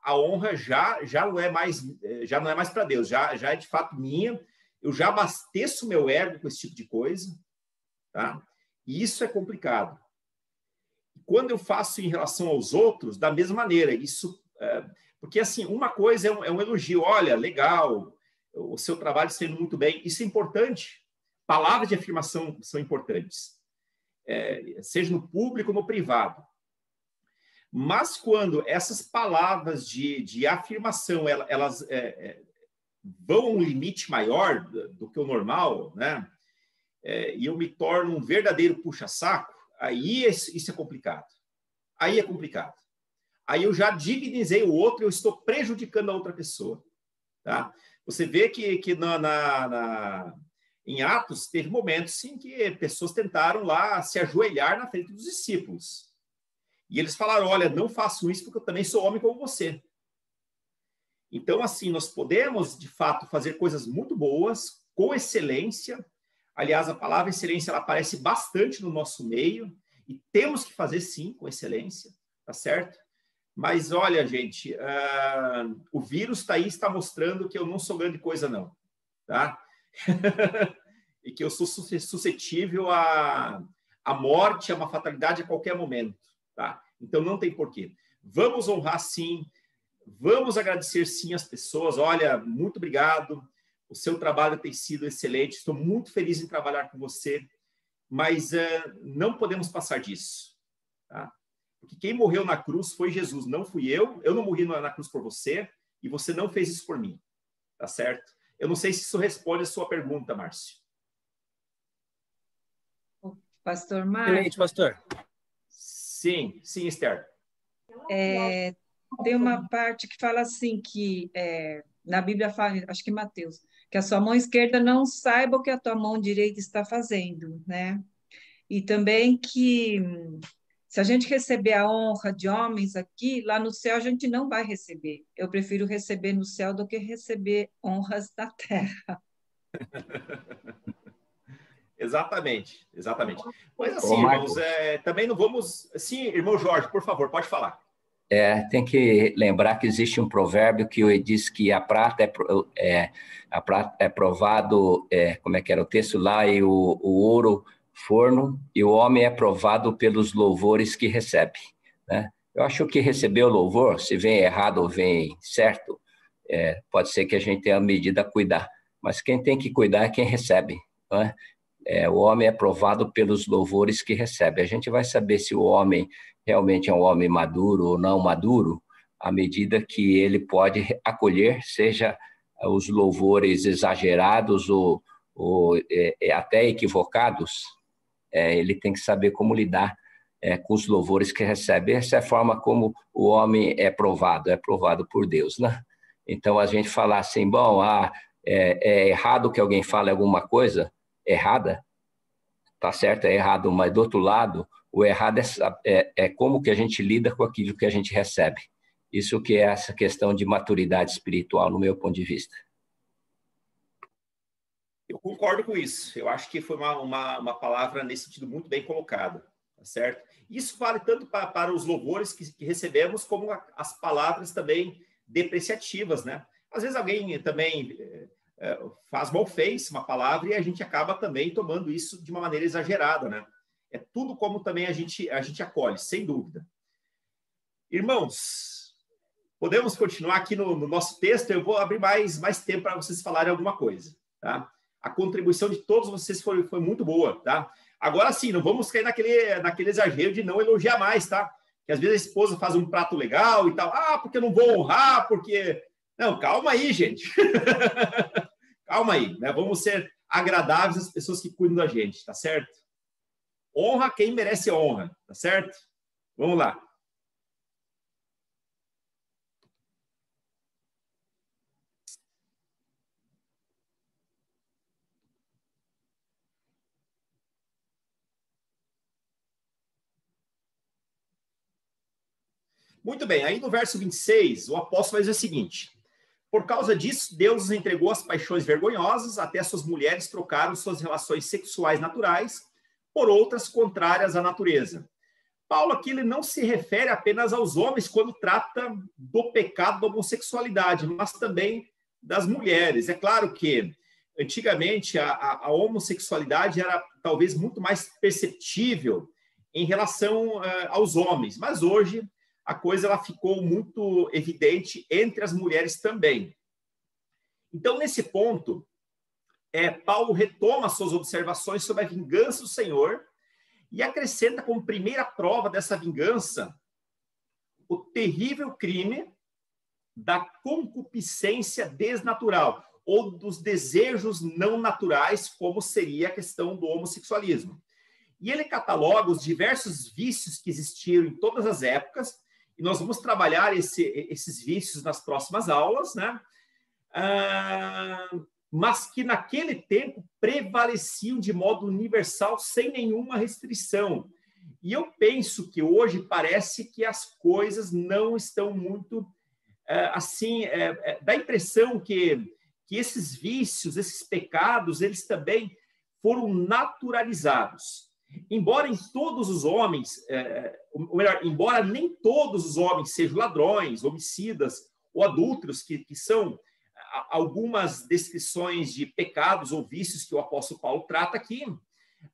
[SPEAKER 1] A honra já não é mais para Deus, já é de fato minha. Eu já abasteço meu ego com esse tipo de coisa, tá? E isso é complicado. Quando eu faço em relação aos outros, da mesma maneira, porque assim, uma coisa é um elogio, olha, legal, o seu trabalho sendo muito bem, isso é importante. Palavras de afirmação são importantes. Seja no público ou no privado. Mas quando essas palavras de afirmação, elas vão a um limite maior do que o normal, né? E eu me torno um verdadeiro puxa-saco, aí isso é complicado. Aí é complicado. Aí eu já divinizei o outro, eu estou prejudicando a outra pessoa. Tá? Você vê que em Atos teve momentos em que pessoas tentaram lá se ajoelhar na frente dos discípulos. E eles falaram, olha, não façam isso porque eu também sou homem como você. Então, assim, nós podemos, de fato, fazer coisas muito boas, com excelência. Aliás, a palavra excelência, ela aparece bastante no nosso meio, e temos que fazer, sim, com excelência, tá certo? Mas, olha, gente, o vírus está aí, está mostrando que eu não sou grande coisa, não, tá? E que eu sou suscetível à morte, a uma fatalidade a qualquer momento, tá? Então, não tem porquê. Vamos honrar, sim. Vamos agradecer, sim, as pessoas. Olha, muito obrigado. O seu trabalho tem sido excelente. Estou muito feliz em trabalhar com você. Mas não podemos passar disso, tá? Porque quem morreu na cruz foi Jesus, não fui eu. Eu não morri na cruz por você e você não fez isso por mim, tá certo? Eu não sei se isso responde a sua pergunta, Márcio.
[SPEAKER 6] Pastor Márcio.
[SPEAKER 5] Excelente, pastor.
[SPEAKER 1] Sim, Esther.
[SPEAKER 6] Tem uma parte que fala assim, que na Bíblia fala, acho que Mateus, que a sua mão esquerda não saiba o que a tua mão direita está fazendo, né? E também que se a gente receber a honra de homens aqui, lá no céu a gente não vai receber. Eu prefiro receber no céu do que receber honras da terra.
[SPEAKER 1] Exatamente. Mas assim, irmãos, também não vamos... Sim, irmão Jorge, por favor, pode falar.
[SPEAKER 7] Tem que lembrar que existe um provérbio que diz que a prata é provado, como é que era o texto lá, e o ouro forno, e o homem é provado pelos louvores que recebe, né? Eu acho que receber o louvor, se vem errado ou vem certo, pode ser que a gente tenha a medida a cuidar, mas quem tem que cuidar é quem recebe, não é? O homem é provado pelos louvores que recebe. A gente vai saber se o homem realmente é um homem maduro ou não maduro, à medida que ele pode acolher, seja os louvores exagerados ou até equivocados, ele tem que saber como lidar com os louvores que recebe. Essa é a forma como o homem é provado por Deus, né? Então, a gente falar assim, bom, é errado que alguém fale alguma coisa errada, tá certo, é errado, mas do outro lado, o errado é como que a gente lida com aquilo que a gente recebe. Isso que é essa questão de maturidade espiritual, no meu ponto de vista.
[SPEAKER 1] Eu concordo com isso. Eu acho que foi uma palavra nesse sentido muito bem colocada, tá certo? Isso vale tanto para os louvores que recebemos, como as palavras também depreciativas, né? Às vezes alguém também faz malfeice uma palavra e a gente acaba também tomando isso de uma maneira exagerada, né? É tudo como também a gente acolhe, sem dúvida. Irmãos, podemos continuar aqui no nosso texto. Eu vou abrir mais tempo para vocês falarem alguma coisa, tá? A contribuição de todos vocês foi muito boa, tá? Agora sim, não vamos cair naquele exagero de não elogiar mais, tá? Que às vezes a esposa faz um prato legal e tal. Porque eu não vou honrar, porque... Não, calma aí, gente. Calma aí, né? Vamos ser agradáveis às pessoas que cuidam da gente, tá certo? Honra quem merece honra, tá certo? Vamos lá. Muito bem, aí no verso 26, o apóstolo vai dizer o seguinte: por causa disso, Deus os entregou às paixões vergonhosas, até suas mulheres trocaram suas relações sexuais naturais por outras contrárias à natureza. Paulo aqui ele não se refere apenas aos homens quando trata do pecado da homossexualidade, mas também das mulheres. É claro que, antigamente, a homossexualidade era talvez muito mais perceptível em relação aos homens, mas hoje a coisa ela ficou muito evidente entre as mulheres também. Então, nesse ponto, Paulo retoma suas observações sobre a vingança do Senhor e acrescenta como primeira prova dessa vingança o terrível crime da concupiscência desnatural, ou dos desejos não naturais, como seria a questão do homossexualismo. E ele cataloga os diversos vícios que existiram em todas as épocas, e nós vamos trabalhar esses vícios nas próximas aulas, né? Mas que naquele tempo prevaleciam de modo universal, sem nenhuma restrição. E eu penso que hoje parece que as coisas não estão muito assim, dá a impressão que esses vícios, esses pecados, eles também foram naturalizados. Embora em todos os homens, ou melhor, embora nem todos os homens sejam ladrões, homicidas ou adúlteros, que são algumas descrições de pecados ou vícios que o apóstolo Paulo trata aqui,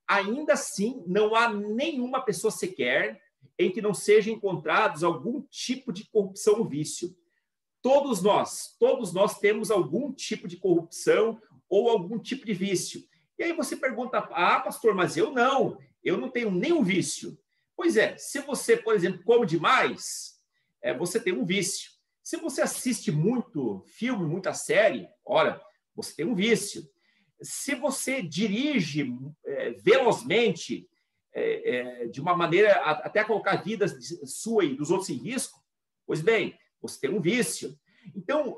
[SPEAKER 1] ainda assim não há nenhuma pessoa sequer em que não sejam encontrados algum tipo de corrupção ou vício. Todos nós temos algum tipo de corrupção ou algum tipo de vício. E aí você pergunta, pastor, mas eu não tenho nenhum vício. Pois é, se você, por exemplo, come demais, você tem um vício. Se você assiste muito filme, muita série, olha, você tem um vício. Se você dirige velozmente, de uma maneira até colocar a vida sua e dos outros em risco, pois bem, você tem um vício. Então,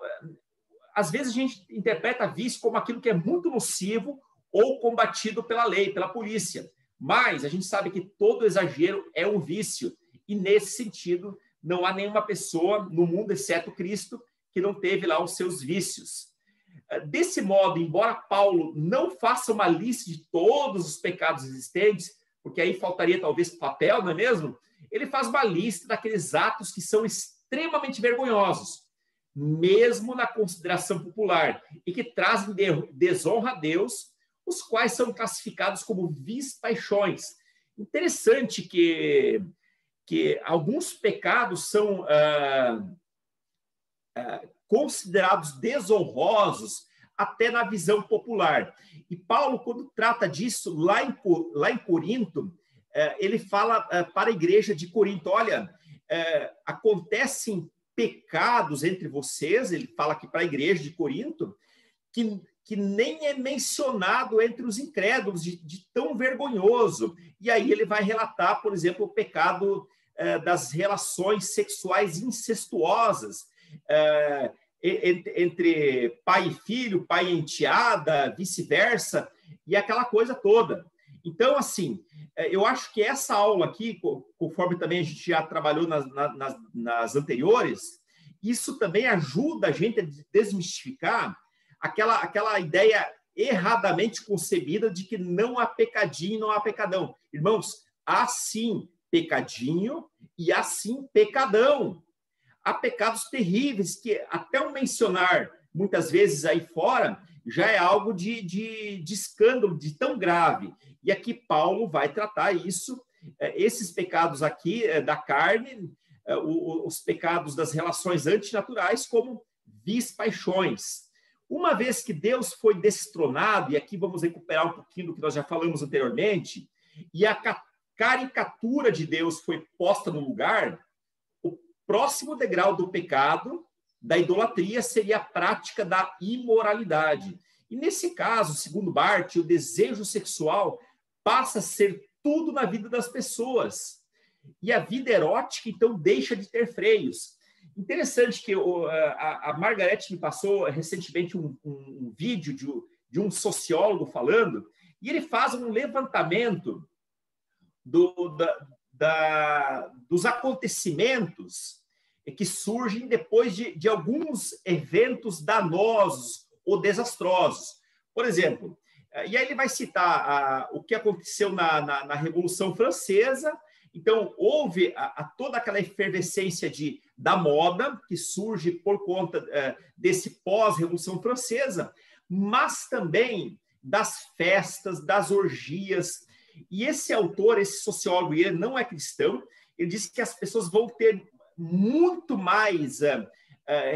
[SPEAKER 1] às vezes a gente interpreta vício como aquilo que é muito nocivo ou combatido pela lei, pela polícia. Mas a gente sabe que todo exagero é um vício. E, nesse sentido, não há nenhuma pessoa no mundo, exceto Cristo, que não teve lá os seus vícios. Desse modo, embora Paulo não faça uma lista de todos os pecados existentes, porque aí faltaria talvez papel, não é mesmo? Ele faz uma lista daqueles atos que são extremamente vergonhosos, mesmo na consideração popular, e que trazem desonra a Deus, os quais são classificados como vis paixões. Interessante que alguns pecados são considerados desonrosos até na visão popular. E Paulo, quando trata disso, lá em Corinto, ele fala para a igreja de Corinto, olha, acontecem pecados entre vocês, ele fala aqui para a igreja de Corinto, que nem é mencionado entre os incrédulos, de tão vergonhoso. E aí ele vai relatar, por exemplo, o pecado das relações sexuais incestuosas, entre pai e filho, pai e enteada, vice-versa, e aquela coisa toda. Então, assim, eu acho que essa aula aqui, conforme também a gente já trabalhou nas anteriores, isso também ajuda a gente a desmistificar aquela ideia erradamente concebida de que não há pecadinho, não há pecadão. Irmãos, há sim pecadinho e há sim pecadão. Há pecados terríveis que até o mencionar muitas vezes aí fora já é algo de escândalo, de tão grave. E aqui Paulo vai tratar isso, esses pecados aqui da carne, os pecados das relações antinaturais como vis paixões. Uma vez que Deus foi destronado, e aqui vamos recuperar um pouquinho do que nós já falamos anteriormente, e a caricatura de Deus foi posta no lugar, o próximo degrau do pecado, da idolatria, seria a prática da imoralidade. E nesse caso, segundo Barth, o desejo sexual passa a ser tudo na vida das pessoas. E a vida erótica, então, deixa de ter freios. Interessante que a Margarete me passou recentemente um vídeo de um sociólogo falando, e ele faz um levantamento dos acontecimentos que surgem depois de alguns eventos danosos ou desastrosos. Por exemplo, e aí ele vai citar o que aconteceu na Revolução Francesa. Então, houve toda aquela efervescência da moda, que surge por conta desse pós-Revolução Francesa, mas também das festas, das orgias. E esse autor, esse sociólogo, ele não é cristão, ele diz que as pessoas vão ter muito mais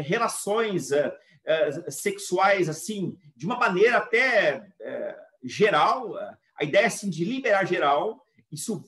[SPEAKER 1] relações sexuais, assim, de uma maneira até geral, a ideia assim, de liberar geral. isso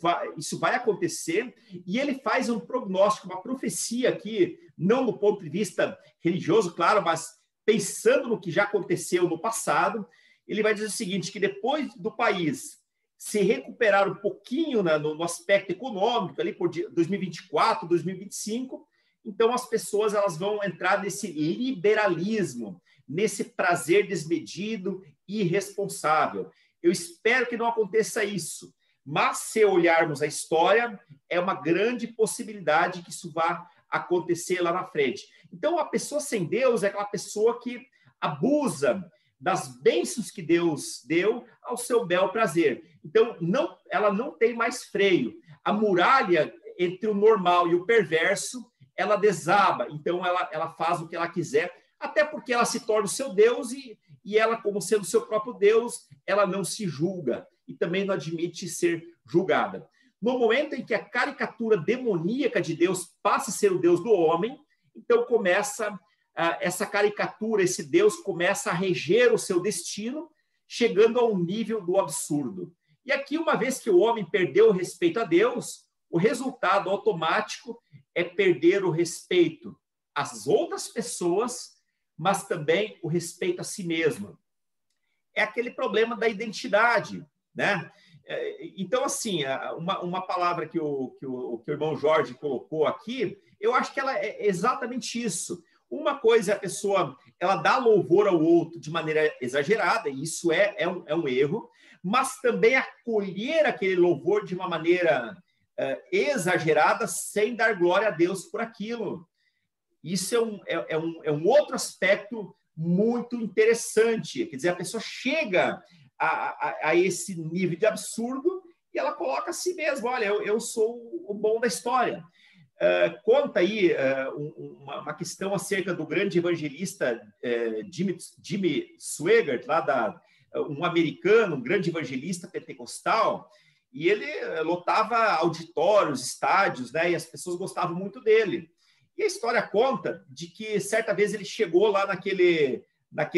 [SPEAKER 1] vai acontecer, e ele faz um prognóstico, uma profecia aqui, não do ponto de vista religioso, claro, mas pensando no que já aconteceu no passado. Ele vai dizer o seguinte, que depois do país se recuperar um pouquinho, né, no aspecto econômico, ali por 2024, 2025, então as pessoas elas vão entrar nesse liberalismo, nesse prazer desmedido e irresponsável. Eu espero que não aconteça isso, mas se olharmos a história, é uma grande possibilidade que isso vá acontecer lá na frente. Então, a pessoa sem Deus é aquela pessoa que abusa das bênçãos que Deus deu ao seu bel prazer. Então, ela não tem mais freio. A muralha entre o normal e o perverso, ela desaba. Então, ela faz o que ela quiser, até porque ela se torna o seu Deus e ela, como sendo o seu próprio Deus, ela não se julga e também não admite ser julgada. No momento em que a caricatura demoníaca de Deus passa a ser o Deus do homem, então começa essa caricatura, esse Deus começa a reger o seu destino, chegando ao nível do absurdo. E aqui, uma vez que o homem perdeu o respeito a Deus, o resultado automático é perder o respeito às outras pessoas, mas também o respeito a si mesmo. É aquele problema da identidade, né? Então, assim, uma palavra que o irmão Jorge colocou aqui, eu acho que ela é exatamente isso. Uma coisa é a pessoa, ela dá louvor ao outro de maneira exagerada, e isso é um erro, mas também acolher aquele louvor de uma maneira exagerada, sem dar glória a Deus por aquilo. Isso é um outro aspecto muito interessante. Quer dizer, a pessoa chega a esse nível de absurdo e ela coloca a si mesma, olha, eu sou o bom da história. Conta aí uma questão acerca do grande evangelista Jimmy Swaggart, um americano, um grande evangelista pentecostal, e ele lotava auditórios, estádios, né, e as pessoas gostavam muito dele. E a história conta de que certa vez ele chegou lá naquele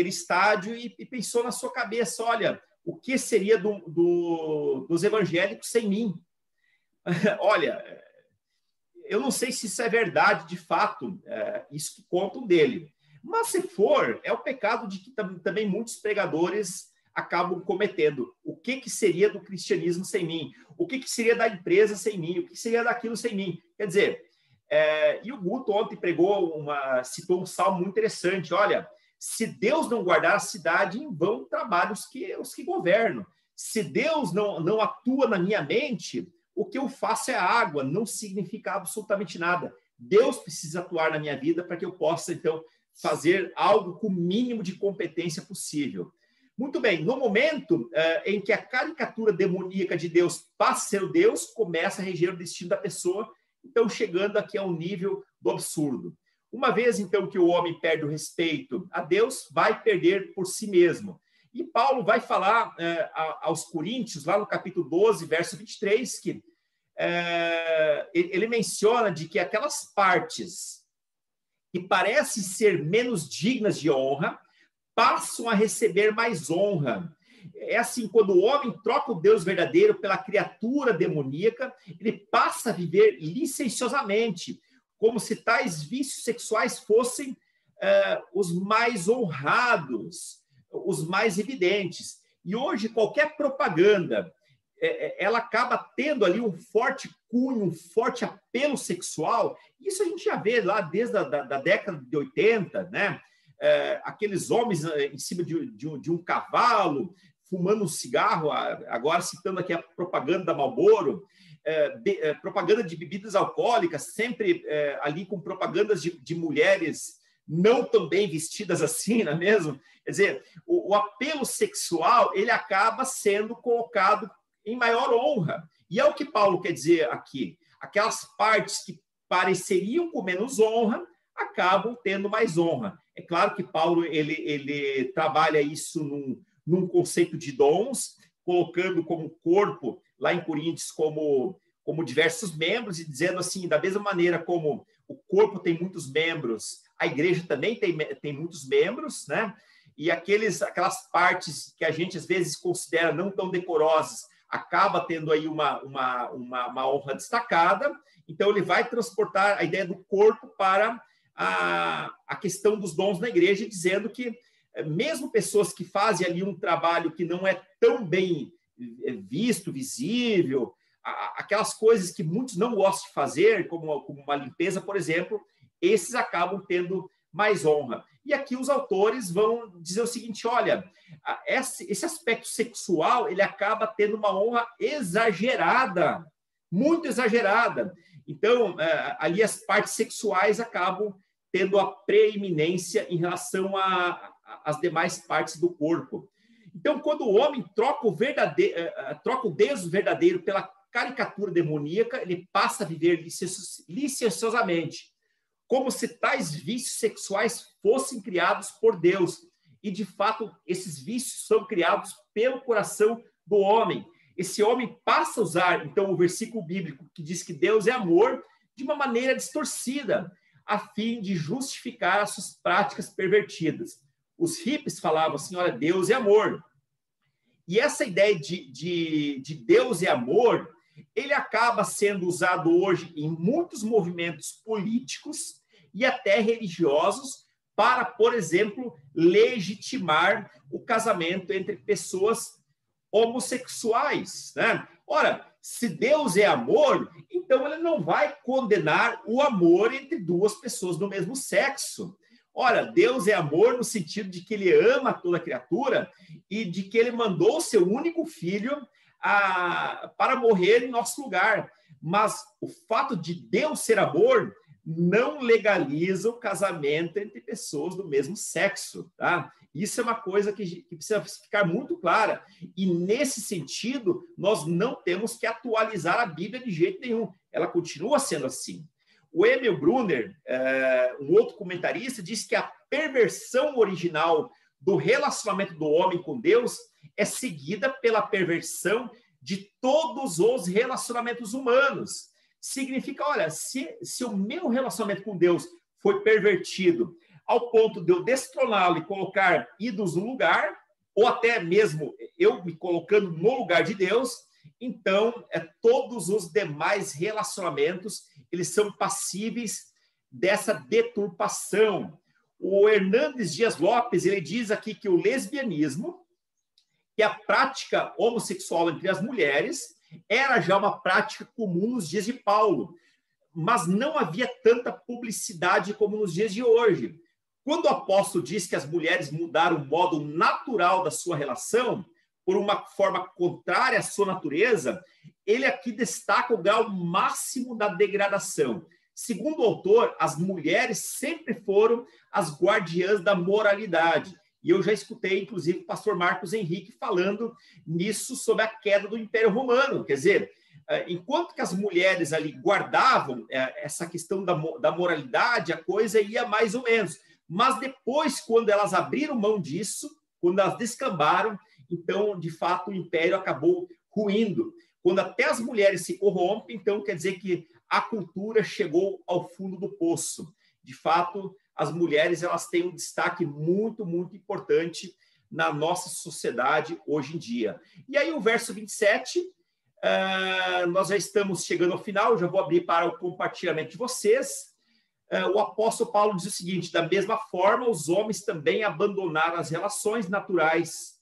[SPEAKER 1] estádio e pensou na sua cabeça, olha, o que seria dos evangélicos sem mim? Olha, eu não sei se isso é verdade de fato, isso que contam dele. Mas se for, é o pecado de que também muitos pregadores acabam cometendo. O que seria do cristianismo sem mim? O que seria da empresa sem mim? O que seria daquilo sem mim? Quer dizer, e o Guto ontem citou um salmo muito interessante. Olha, se Deus não guardar a cidade, em vão trabalham os que governam. Se Deus não atua na minha mente, o que eu faço é água, não significa absolutamente nada. Deus precisa atuar na minha vida para que eu possa, então, fazer algo com o mínimo de competência possível. Muito bem, no momento em que a caricatura demoníaca de Deus passa a ser o Deus, começa a reger o destino da pessoa, então chegando aqui ao nível do absurdo. Uma vez, então, que o homem perde o respeito a Deus, vai perder por si mesmo. E Paulo vai falar aos Coríntios, lá no capítulo 12, verso 23, que ele menciona de que aquelas partes que parecem ser menos dignas de honra, passam a receber mais honra. É assim, quando o homem troca o Deus verdadeiro pela criatura demoníaca, ele passa a viver licenciosamente, como se tais vícios sexuais fossem os mais honrados, os mais evidentes. E hoje, qualquer propaganda, ela acaba tendo ali um forte cunho, um forte apelo sexual. Isso a gente já vê lá desde a década de 80, né? Aqueles homens em cima de um cavalo, fumando um cigarro, agora citando aqui a propaganda da Marlboro, propaganda de bebidas alcoólicas, sempre ali com propagandas de mulheres não tão bem vestidas assim, não é mesmo? Quer dizer, o apelo sexual, ele acaba sendo colocado em maior honra. E é o que Paulo quer dizer aqui. Aquelas partes que pareceriam com menos honra, acabam tendo mais honra. É claro que Paulo ele trabalha isso num conceito de dons, colocando como corpo, lá em Coríntios, como diversos membros, e dizendo assim, da mesma maneira como o corpo tem muitos membros, a igreja também tem muitos membros, né? E aquelas partes que a gente às vezes considera não tão decorosas, acaba tendo aí uma honra destacada, então ele vai transportar a ideia do corpo para a questão dos dons na igreja, dizendo que mesmo pessoas que fazem ali um trabalho que não é tão bem visto, visível, aquelas coisas que muitos não gostam de fazer, como uma limpeza, por exemplo, esses acabam tendo mais honra. E aqui os autores vão dizer o seguinte, olha, esse aspecto sexual, ele acaba tendo uma honra exagerada, muito exagerada. Então, ali as partes sexuais acabam tendo a preeminência em relação às demais partes do corpo. Então, quando o homem troca o Deus verdadeiro pela caricatura demoníaca, ele passa a viver licenciosamente, como se tais vícios sexuais fossem criados por Deus. E, de fato, esses vícios são criados pelo coração do homem. Esse homem passa a usar, então, o versículo bíblico que diz que Deus é amor de uma maneira distorcida, a fim de justificar as suas práticas pervertidas. Os hippies falavam assim, olha, Deus é amor. E essa ideia de Deus é amor, ele acaba sendo usado hoje em muitos movimentos políticos e até religiosos para, por exemplo, legitimar o casamento entre pessoas homossexuais, né? Ora, se Deus é amor, então ele não vai condenar o amor entre duas pessoas do mesmo sexo. Ora, Deus é amor no sentido de que ele ama toda criatura e de que ele mandou o seu único filho para morrer em nosso lugar. Mas o fato de Deus ser amor não legaliza o casamento entre pessoas do mesmo sexo, tá? Isso é uma coisa que precisa ficar muito clara. E, nesse sentido, nós não temos que atualizar a Bíblia de jeito nenhum. Ela continua sendo assim. O Emil Brunner, um outro comentarista, diz que a perversão original do relacionamento do homem com Deus é seguida pela perversão de todos os relacionamentos humanos. Significa, olha, se o meu relacionamento com Deus foi pervertido ao ponto de eu destroná-lo e colocar ídolos no lugar, ou até mesmo eu me colocando no lugar de Deus, então todos os demais relacionamentos eles são passíveis dessa deturpação. O Hernandes Dias Lopes ele diz aqui que o lesbianismo, que a prática homossexual entre as mulheres, era já uma prática comum nos dias de Paulo, mas não havia tanta publicidade como nos dias de hoje. Quando o apóstolo diz que as mulheres mudaram o modo natural da sua relação, por uma forma contrária à sua natureza, ele aqui destaca o grau máximo da degradação. Segundo o autor, as mulheres sempre foram as guardiãs da moralidade. E eu já escutei, inclusive, o pastor Marcos Henrique falando nisso sobre a queda do Império Romano. Quer dizer, enquanto que as mulheres ali guardavam essa questão da moralidade, a coisa ia mais ou menos. Mas depois, quando elas abriram mão disso, quando elas descambaram, então, de fato, o Império acabou ruindo. Quando até as mulheres se corrompem, então quer dizer que a cultura chegou ao fundo do poço. De fato, as mulheres elas têm um destaque muito, muito importante na nossa sociedade hoje em dia. E aí o verso 27, nós já estamos chegando ao final, já vou abrir para o compartilhamento de vocês. O apóstolo Paulo diz o seguinte, da mesma forma, os homens também abandonaram as relações naturais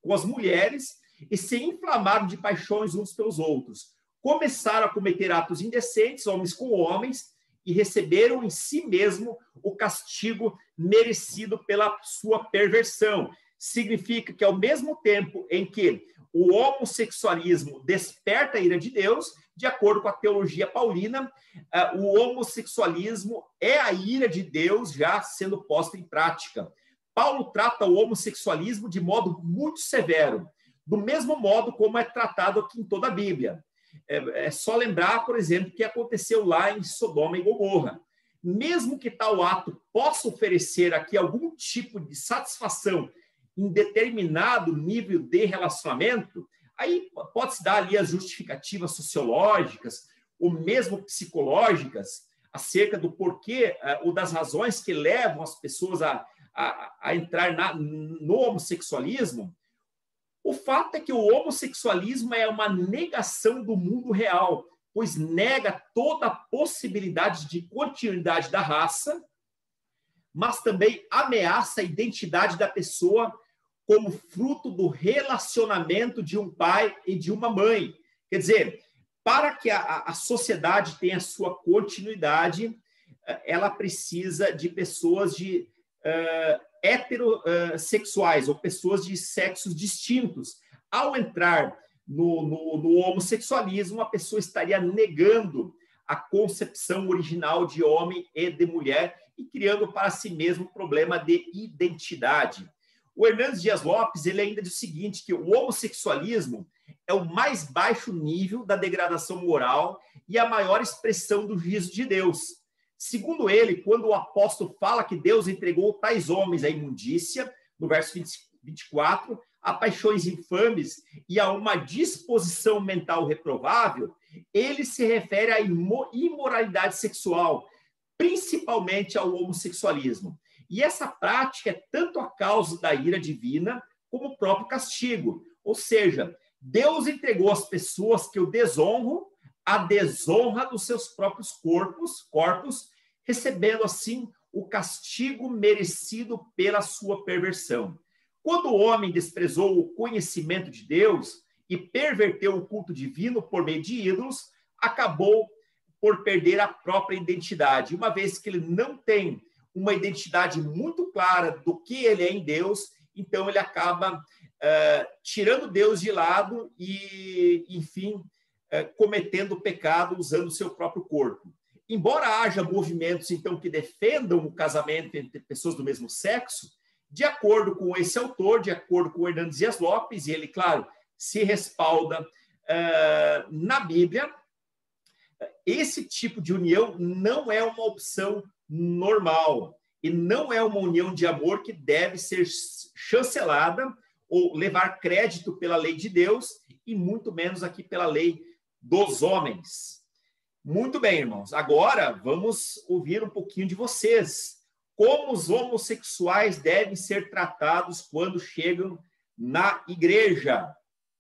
[SPEAKER 1] com as mulheres e se inflamaram de paixões uns pelos outros. Começaram a cometer atos indecentes, homens com homens, e receberam em si mesmo o castigo merecido pela sua perversão. Significa que, ao mesmo tempo em que o homossexualismo desperta a ira de Deus, de acordo com a teologia paulina, o homossexualismo é a ira de Deus já sendo posta em prática. Paulo trata o homossexualismo de modo muito severo, do mesmo modo como é tratado aqui em toda a Bíblia. É só lembrar, por exemplo, o que aconteceu lá em Sodoma e Gomorra. Mesmo que tal ato possa oferecer aqui algum tipo de satisfação em determinado nível de relacionamento, aí pode-se dar ali as justificativas sociológicas ou mesmo psicológicas acerca do porquê ou das razões que levam as pessoas a entrar no homossexualismo. O fato é que o homossexualismo é uma negação do mundo real, pois nega toda a possibilidade de continuidade da raça, mas também ameaça a identidade da pessoa como fruto do relacionamento de um pai e de uma mãe. Quer dizer, para que a sociedade tenha sua continuidade, ela precisa de pessoas heterossexuais ou pessoas de sexos distintos. Ao entrar no homossexualismo, a pessoa estaria negando a concepção original de homem e de mulher e criando para si mesmo um problema de identidade. O Hernandes Dias Lopes, ele ainda diz o seguinte, que o homossexualismo é o mais baixo nível da degradação moral e a maior expressão do juízo de Deus. Segundo ele, quando o apóstolo fala que Deus entregou tais homens à imundícia, no verso 24, a paixões infames e a uma disposição mental reprovável, ele se refere à imoralidade sexual, principalmente ao homossexualismo. E essa prática é tanto a causa da ira divina como o próprio castigo. Ou seja, Deus entregou às pessoas que o desonram a desonra dos seus próprios corpos, recebendo assim o castigo merecido pela sua perversão. Quando o homem desprezou o conhecimento de Deus e perverteu o culto divino por meio de ídolos, acabou por perder a própria identidade, uma vez que ele não tem uma identidade muito clara do que ele é em Deus, então ele acaba tirando Deus de lado e, enfim, cometendo pecado usando o seu próprio corpo. Embora haja movimentos, então, que defendam o casamento entre pessoas do mesmo sexo, de acordo com esse autor, de acordo com o Hernandes Dias Lopes, e ele, claro, se respalda na Bíblia, esse tipo de união não é uma opção normal e não é uma união de amor que deve ser chancelada ou levar crédito pela lei de Deus e muito menos aqui pela lei dos homens. Muito bem, irmãos. Agora vamos ouvir um pouquinho de vocês. Como os homossexuais devem ser tratados quando chegam na igreja?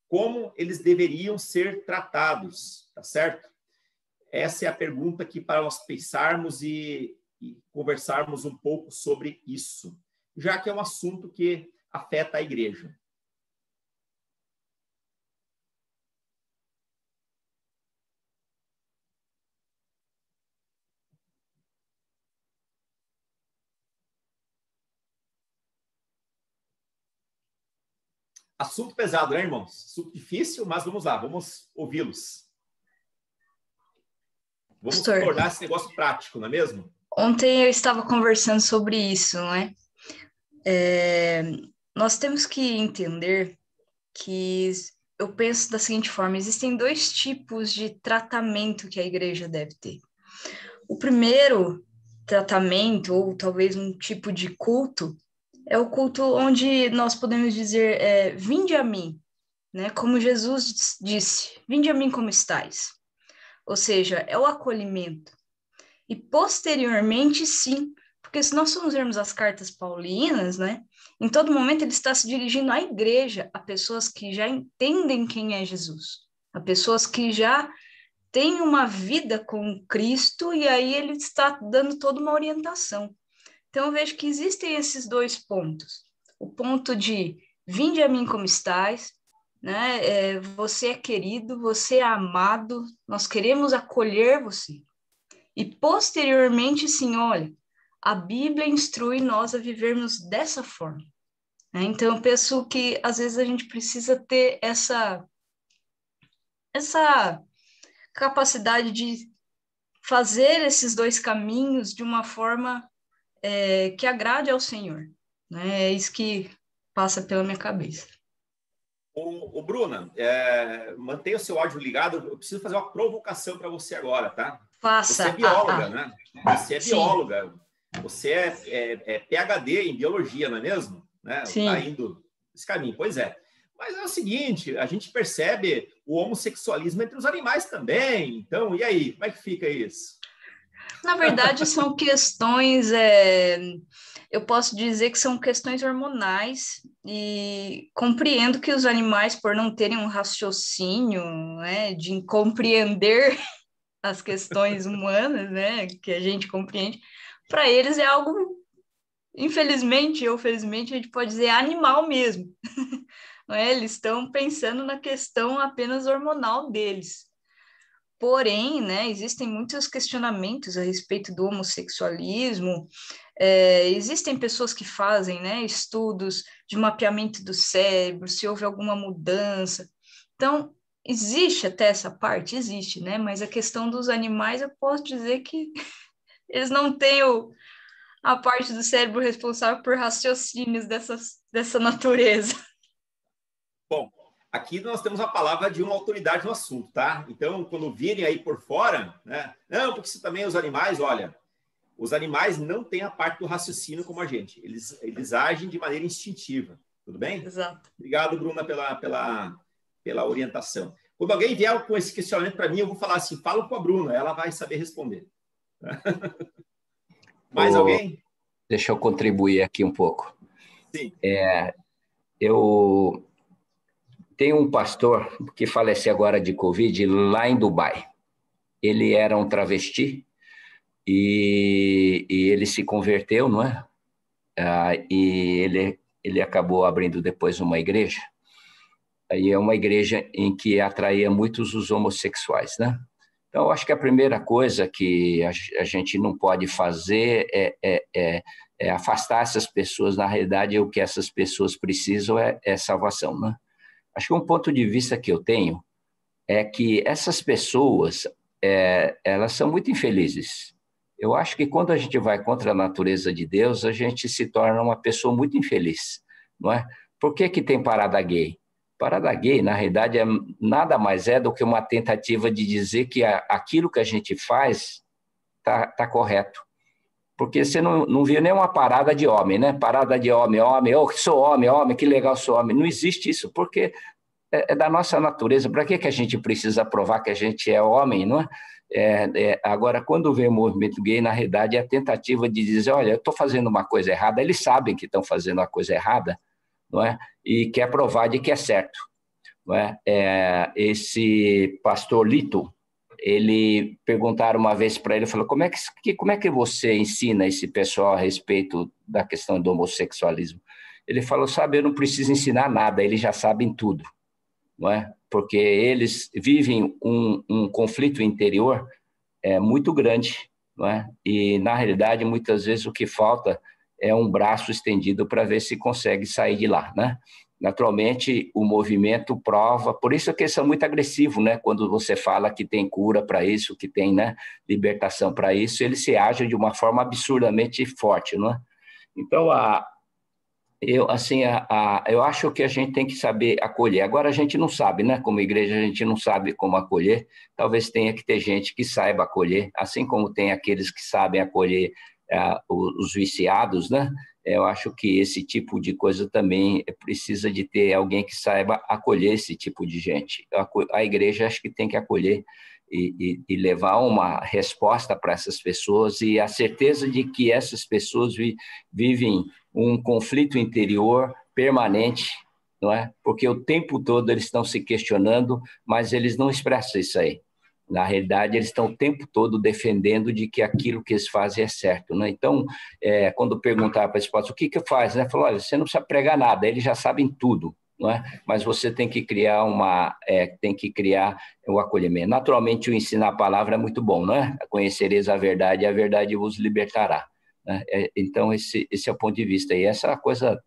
[SPEAKER 1] Como eles deveriam ser tratados? Tá certo? Essa é a pergunta aqui para nós pensarmos e conversarmos um pouco sobre isso, já que é um assunto que afeta a igreja. Assunto pesado, né, irmãos? Assunto difícil, mas vamos lá, vamos ouvi-los. Vamos tornar esse negócio prático, não é mesmo?
[SPEAKER 2] Ontem eu estava conversando sobre isso, não é? Nós temos que entender que, eu penso da seguinte forma, existem dois tipos de tratamento que a igreja deve ter. O primeiro tratamento, ou talvez um tipo de culto, é o culto onde nós podemos dizer, vinde a mim, né? Como Jesus disse, vinde a mim como estais. Ou seja, é o acolhimento. E posteriormente, sim, porque se nós formos vermos as cartas paulinas, né? Em todo momento ele está se dirigindo à igreja, a pessoas que já entendem quem é Jesus, a pessoas que já têm uma vida com Cristo, e aí ele está dando toda uma orientação. Então, eu vejo que existem esses dois pontos. O ponto de, vinde a mim como estais, né? Você é querido, você é amado, nós queremos acolher você. E, posteriormente, sim, olha, a Bíblia instrui nós a vivermos dessa forma. Né? Então, eu penso que, às vezes, a gente precisa ter essa capacidade de fazer esses dois caminhos de uma forma que agrade ao Senhor. Né? É isso que passa pela minha cabeça.
[SPEAKER 1] Ô, Bruna, mantenha o seu áudio ligado. Eu preciso fazer uma provocação para você agora, tá?
[SPEAKER 2] Faça.
[SPEAKER 1] Você é bióloga, né? Você é bióloga. Você é PhD em biologia, não é mesmo? Né?
[SPEAKER 2] Sim.
[SPEAKER 1] Tá indo esse caminho. Pois é. Mas é o seguinte, a gente percebe o homossexualismo entre os animais também. Então, e aí? Como é que fica isso?
[SPEAKER 2] Na verdade, são questões, eu posso dizer que são questões hormonais, e compreendo que os animais, por não terem um raciocínio, né, de compreender as questões humanas, né, que a gente compreende, para eles é algo, infelizmente ou felizmente, a gente pode dizer animal mesmo. Não é? Eles estão pensando na questão apenas hormonal deles. Porém, né, existem muitos questionamentos a respeito do homossexualismo. Existem pessoas que fazem, né, estudos de mapeamento do cérebro, se houve alguma mudança. Então, existe até essa parte? Existe, né? Mas a questão dos animais, eu posso dizer que eles não têm a parte do cérebro responsável por raciocínios dessa natureza.
[SPEAKER 1] Bom, aqui nós temos a palavra de uma autoridade no assunto, tá? Então, quando virem aí por fora, né? Não, porque isso também os animais, olha, os animais não têm a parte do raciocínio como a gente. Eles agem de maneira instintiva, tudo bem?
[SPEAKER 2] Exato.
[SPEAKER 1] Obrigado, Bruna, pela orientação. Quando alguém vier com esse questionamento para mim, eu vou falar assim, fala com a Bruna, ela vai saber responder. Mais alguém?
[SPEAKER 7] Deixa eu contribuir aqui um pouco.
[SPEAKER 1] Sim.
[SPEAKER 7] Eu tenho um pastor que faleceu agora de Covid lá em Dubai. Ele era um travesti e ele se converteu, não é? E ele acabou abrindo depois uma igreja. Aí é uma igreja em que atraía muitos os homossexuais, né? Então, eu acho que a primeira coisa que a gente não pode fazer é afastar essas pessoas. Na realidade, o que essas pessoas precisam é salvação, né? Acho que um ponto de vista que eu tenho é que essas pessoas, elas são muito infelizes. Eu acho que quando a gente vai contra a natureza de Deus, a gente se torna uma pessoa muito infeliz, não é? Por que tem parada gay? Parada gay, na realidade, nada mais do que uma tentativa de dizer que aquilo que a gente faz tá correto. Porque você não viu nenhuma parada de homem, né? Parada de homem, sou homem, que legal sou homem. Não existe isso, porque é da nossa natureza. Para que a gente precisa provar que a gente é homem, não é? Agora, quando vem o movimento gay, na realidade, é a tentativa de dizer, olha, eu estou fazendo uma coisa errada. Eles sabem que estão fazendo uma coisa errada, não é? E quer provar de que é certo, não é? Esse pastor Lito, ele perguntaram uma vez para ele, falou, como é que você ensina esse pessoal a respeito da questão do homossexualismo? Ele falou, sabe, eu não preciso ensinar nada, eles já sabem tudo, não é? Porque eles vivem um conflito interior muito grande, não é? E, na realidade, muitas vezes o que falta é um braço estendido para ver se consegue sair de lá, né? Naturalmente, o movimento prova, por isso que eles são muito agressivos, né? Quando você fala que tem cura para isso, que tem, né, libertação para isso, eles se agem de uma forma absurdamente forte, não é? Então, eu acho que a gente tem que saber acolher. Agora, a gente não sabe, né? Como igreja, a gente não sabe como acolher. Talvez tenha que ter gente que saiba acolher, assim como tem aqueles que sabem acolher os viciados, né? Eu acho que esse tipo de coisa também precisa de ter alguém que saiba acolher esse tipo de gente. A igreja acho que tem que acolher e levar uma resposta para essas pessoas e a certeza de que essas pessoas vivem um conflito interior permanente, não é? Porque o tempo todo eles estão se questionando, mas eles não expressam isso aí. Na realidade, eles estão o tempo todo defendendo de que aquilo que eles fazem é certo, né? Então, quando perguntar para esse pastor, o que faz? Né? Falou, olha, você não precisa pregar nada, eles já sabem tudo, não é? Mas você tem que criar o acolhimento. Naturalmente, o ensinar a palavra é muito bom, não é? Conhecereis a verdade e a verdade vos libertará. Né? Então, esse é o ponto de vista. E essa é uma coisa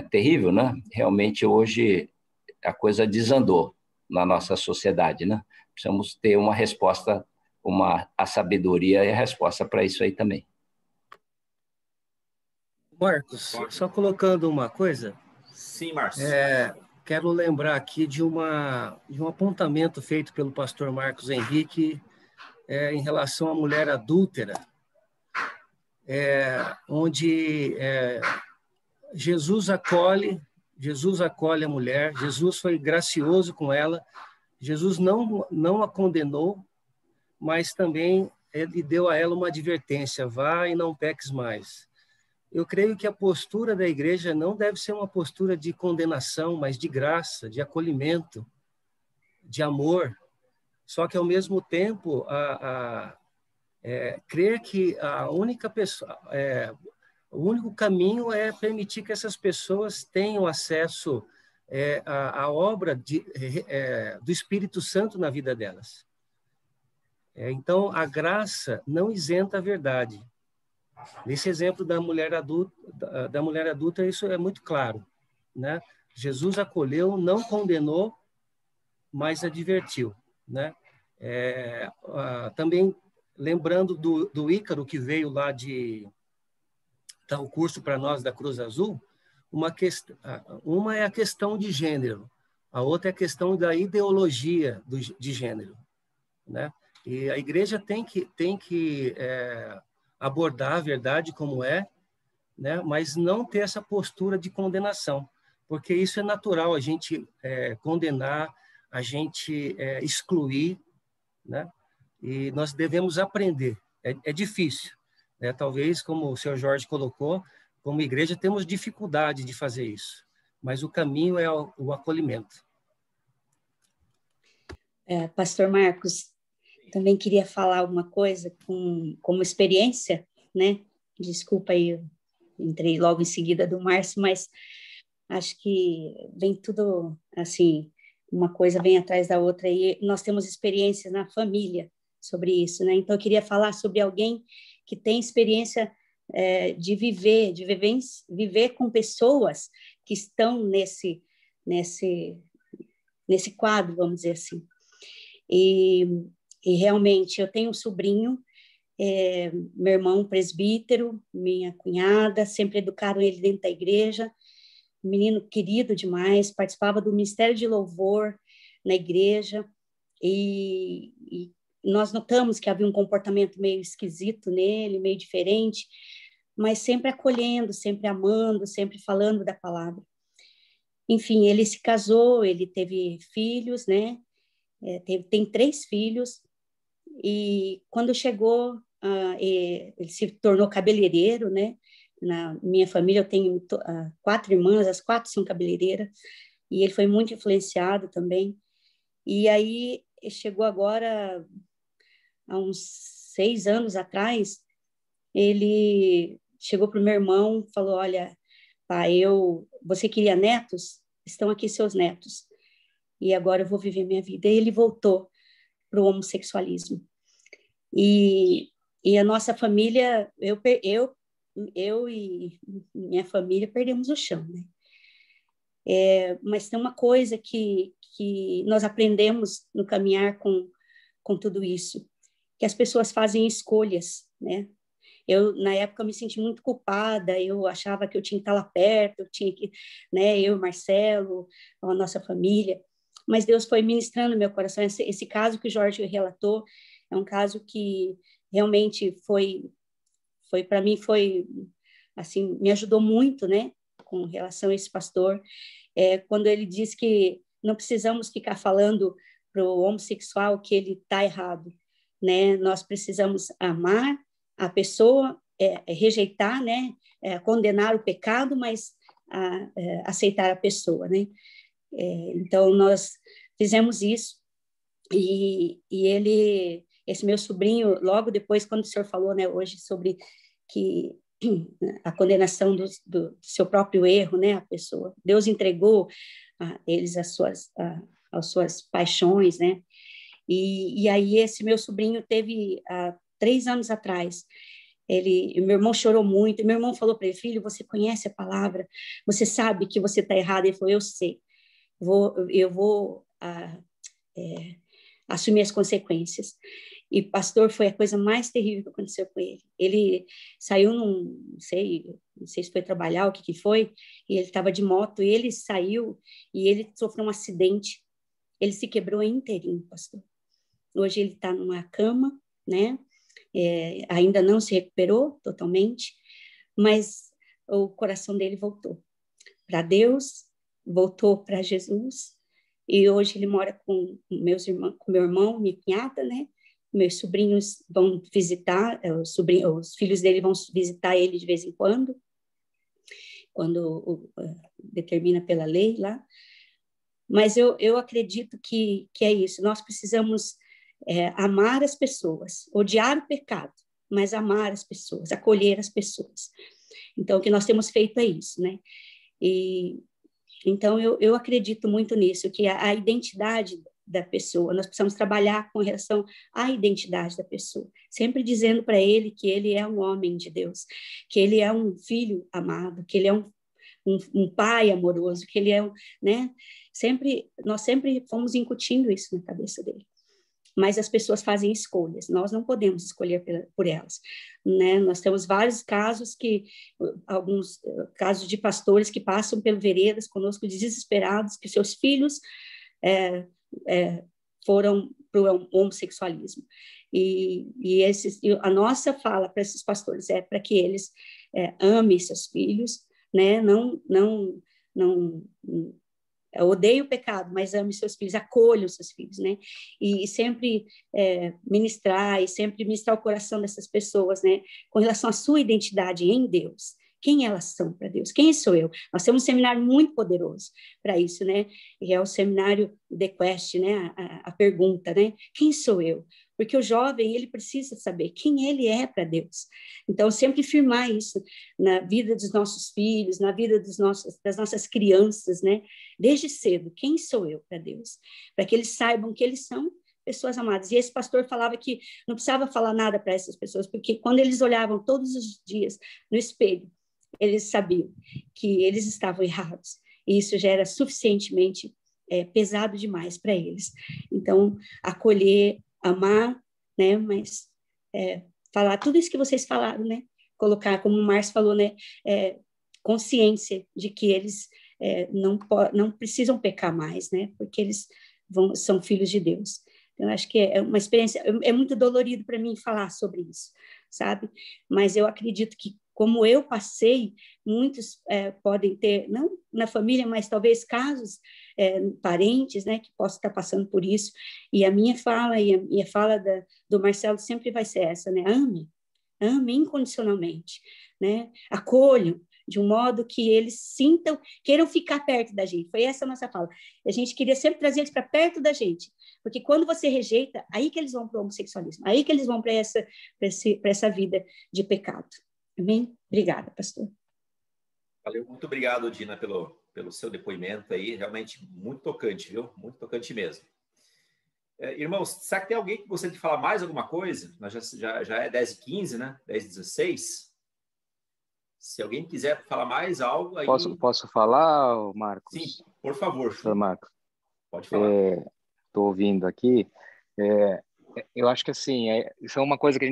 [SPEAKER 7] terrível, né? Realmente, hoje, a coisa desandou na nossa sociedade, né? Precisamos ter uma resposta, a sabedoria e a resposta para isso aí também.
[SPEAKER 5] Marcos, só colocando uma coisa.
[SPEAKER 1] Sim, Márcio.
[SPEAKER 5] Quero lembrar aqui de um apontamento feito pelo pastor Marcos Henrique em relação à mulher adúltera, onde Jesus acolhe a mulher, Jesus foi gracioso com ela, Jesus não a condenou, mas também ele deu a ela uma advertência: vá e não peques mais. Eu creio que a postura da igreja não deve ser uma postura de condenação, mas de graça, de acolhimento, de amor. Só que, ao mesmo tempo, crer que a única pessoa, o único caminho é permitir que essas pessoas tenham acesso à obra do Espírito Santo na vida delas. Então, a graça não isenta a verdade. Nesse exemplo da mulher adulta, isso é muito claro, né? Jesus acolheu, não condenou, mas advertiu, né? Também lembrando do Ícaro, que veio lá dar o curso para nós da Cruz Azul, uma é a questão de gênero, a outra é a questão da ideologia de gênero, né? E a igreja tem que abordar a verdade como é, né? Mas não ter essa postura de condenação, porque isso é natural, a gente condenar, a gente excluir, né? E nós devemos aprender. É difícil, né? Talvez, como o senhor Jorge colocou, como igreja temos dificuldade de fazer isso, mas o caminho é o acolhimento.
[SPEAKER 8] Pastor Marcos, também queria falar alguma coisa como experiência, né? Desculpa aí, eu entrei logo em seguida do Márcio, mas acho que vem tudo assim, uma coisa vem atrás da outra, e nós temos experiências na família sobre isso, né? Então, eu queria falar sobre alguém que tem experiência de viver com pessoas que estão nesse quadro, vamos dizer assim. E realmente, eu tenho um sobrinho, meu irmão presbítero, minha cunhada, sempre educaram ele dentro da igreja, um menino querido demais, participava do Ministério de Louvor na igreja, e nós notamos que havia um comportamento meio esquisito nele, meio diferente, mas sempre acolhendo, sempre amando, sempre falando da palavra. Enfim, ele se casou, ele teve filhos, né? Tem 3 filhos, e quando chegou, ele se tornou cabeleireiro, né? Na minha família eu tenho 4 irmãs, as 4 são cabeleireiras, e ele foi muito influenciado também. E aí chegou agora, há uns 6 anos atrás, ele chegou para o meu irmão e falou: olha, pai, você queria netos? Estão aqui seus netos. E agora eu vou viver minha vida. E ele voltou para o homossexualismo. E a nossa família, eu e minha família perdemos o chão, né? Mas tem uma coisa que nós aprendemos no caminhar com tudo isso, que as pessoas fazem escolhas, né? Na época, eu me senti muito culpada, eu achava que eu tinha que estar lá perto, eu tinha que, né, eu, Marcelo, a nossa família, mas Deus foi ministrando no meu coração. Esse caso que o Jorge relatou é um caso que realmente foi para mim, assim, me ajudou muito, né, com relação a esse pastor, quando ele diz que não precisamos ficar falando para o homossexual que ele está errado, né? Nós precisamos amar a pessoa, rejeitar, né? Condenar o pecado, mas aceitar a pessoa, né? Então, nós fizemos isso, e esse meu sobrinho, logo depois, quando o senhor falou, né, hoje, sobre que a condenação do seu próprio erro, né, a pessoa, Deus entregou a eles as suas paixões, né, e aí esse meu sobrinho teve, há 3 anos atrás, meu irmão chorou muito, e meu irmão falou para ele: filho, você conhece a palavra, você sabe que você está errado? Ele falou: eu sei, eu vou assumir as consequências. E pastor, foi a coisa mais terrível que aconteceu com ele. Ele saiu não sei se foi trabalhar, o que foi, e ele estava de moto, e ele saiu, e ele sofreu um acidente, ele se quebrou inteirinho, pastor. Hoje ele está numa cama, né? Ainda não se recuperou totalmente, mas o coração dele voltou para Deus, voltou para Jesus, e hoje ele mora com meu irmão, minha cunhada, né? Meus sobrinhos vão visitar, os filhos dele vão visitar ele de vez em quando determina pela lei lá. Mas eu acredito que é isso. Nós precisamos amar as pessoas, odiar o pecado, mas amar as pessoas, acolher as pessoas. Então, o que nós temos feito é isso, né? E então eu acredito muito nisso, que a identidade da pessoa, nós precisamos trabalhar com relação à identidade da pessoa, sempre dizendo para ele que ele é um homem de Deus, que ele é um filho amado, que ele é um pai amoroso, que ele é, né? Nós sempre fomos incutindo isso na cabeça dele. Mas as pessoas fazem escolhas, nós não podemos escolher por elas, né? Nós temos vários casos alguns casos de pastores que passam pelo veredas conosco desesperados, que seus filhos foram para o homossexualismo. E a nossa fala para esses pastores é para que eles amem seus filhos, né? Não odeie o pecado, mas ame seus filhos, acolha os seus filhos, né? E sempre ministrar o coração dessas pessoas, né? Com relação à sua identidade em Deus. Quem elas são para Deus? Quem sou eu? Nós temos um seminário muito poderoso para isso, né? E é o seminário The Quest, né? A pergunta, né? Quem sou eu? Porque o jovem, ele precisa saber quem ele é para Deus. Então, sempre firmar isso na vida dos nossos filhos, na vida das nossas crianças, né? Desde cedo, quem sou eu para Deus? Para que eles saibam que eles são pessoas amadas. E esse pastor falava que não precisava falar nada para essas pessoas, porque quando eles olhavam todos os dias no espelho, eles sabiam que eles estavam errados. E isso já era suficientemente pesado demais para eles. Então, acolher, amar, né? Mas falar tudo isso que vocês falaram, né? Colocar, como o Márcio falou, né? Consciência de que eles não precisam pecar mais, né? Porque eles são filhos de Deus. Então, acho que é uma experiência, é muito dolorido para mim falar sobre isso, sabe? Mas eu acredito que, como eu passei, muitos podem ter, não na família, mas talvez casos, parentes, né, que possam estar passando por isso. E a minha fala e a fala do Marcelo sempre vai ser essa, né? Ame incondicionalmente, né? Acolham de um modo que eles queiram ficar perto da gente. Foi essa a nossa fala. A gente queria sempre trazer eles para perto da gente, porque quando você rejeita, aí que eles vão para o homossexualismo, aí que eles vão para essa vida de pecado. Amém? Obrigada, pastor.
[SPEAKER 1] Valeu, muito obrigado, Dina, pelo seu depoimento aí, realmente muito tocante, viu? Muito tocante mesmo. Irmãos, será que tem alguém que gostaria de falar mais alguma coisa? Nós já é 10h15, né? 10h16. Se alguém quiser falar mais algo aí...
[SPEAKER 9] Posso falar, Marcos?
[SPEAKER 1] Sim, por favor.
[SPEAKER 9] Senhor Marcos.
[SPEAKER 1] Pode falar.
[SPEAKER 9] Estou ouvindo aqui. Eu acho que assim, isso é uma coisa que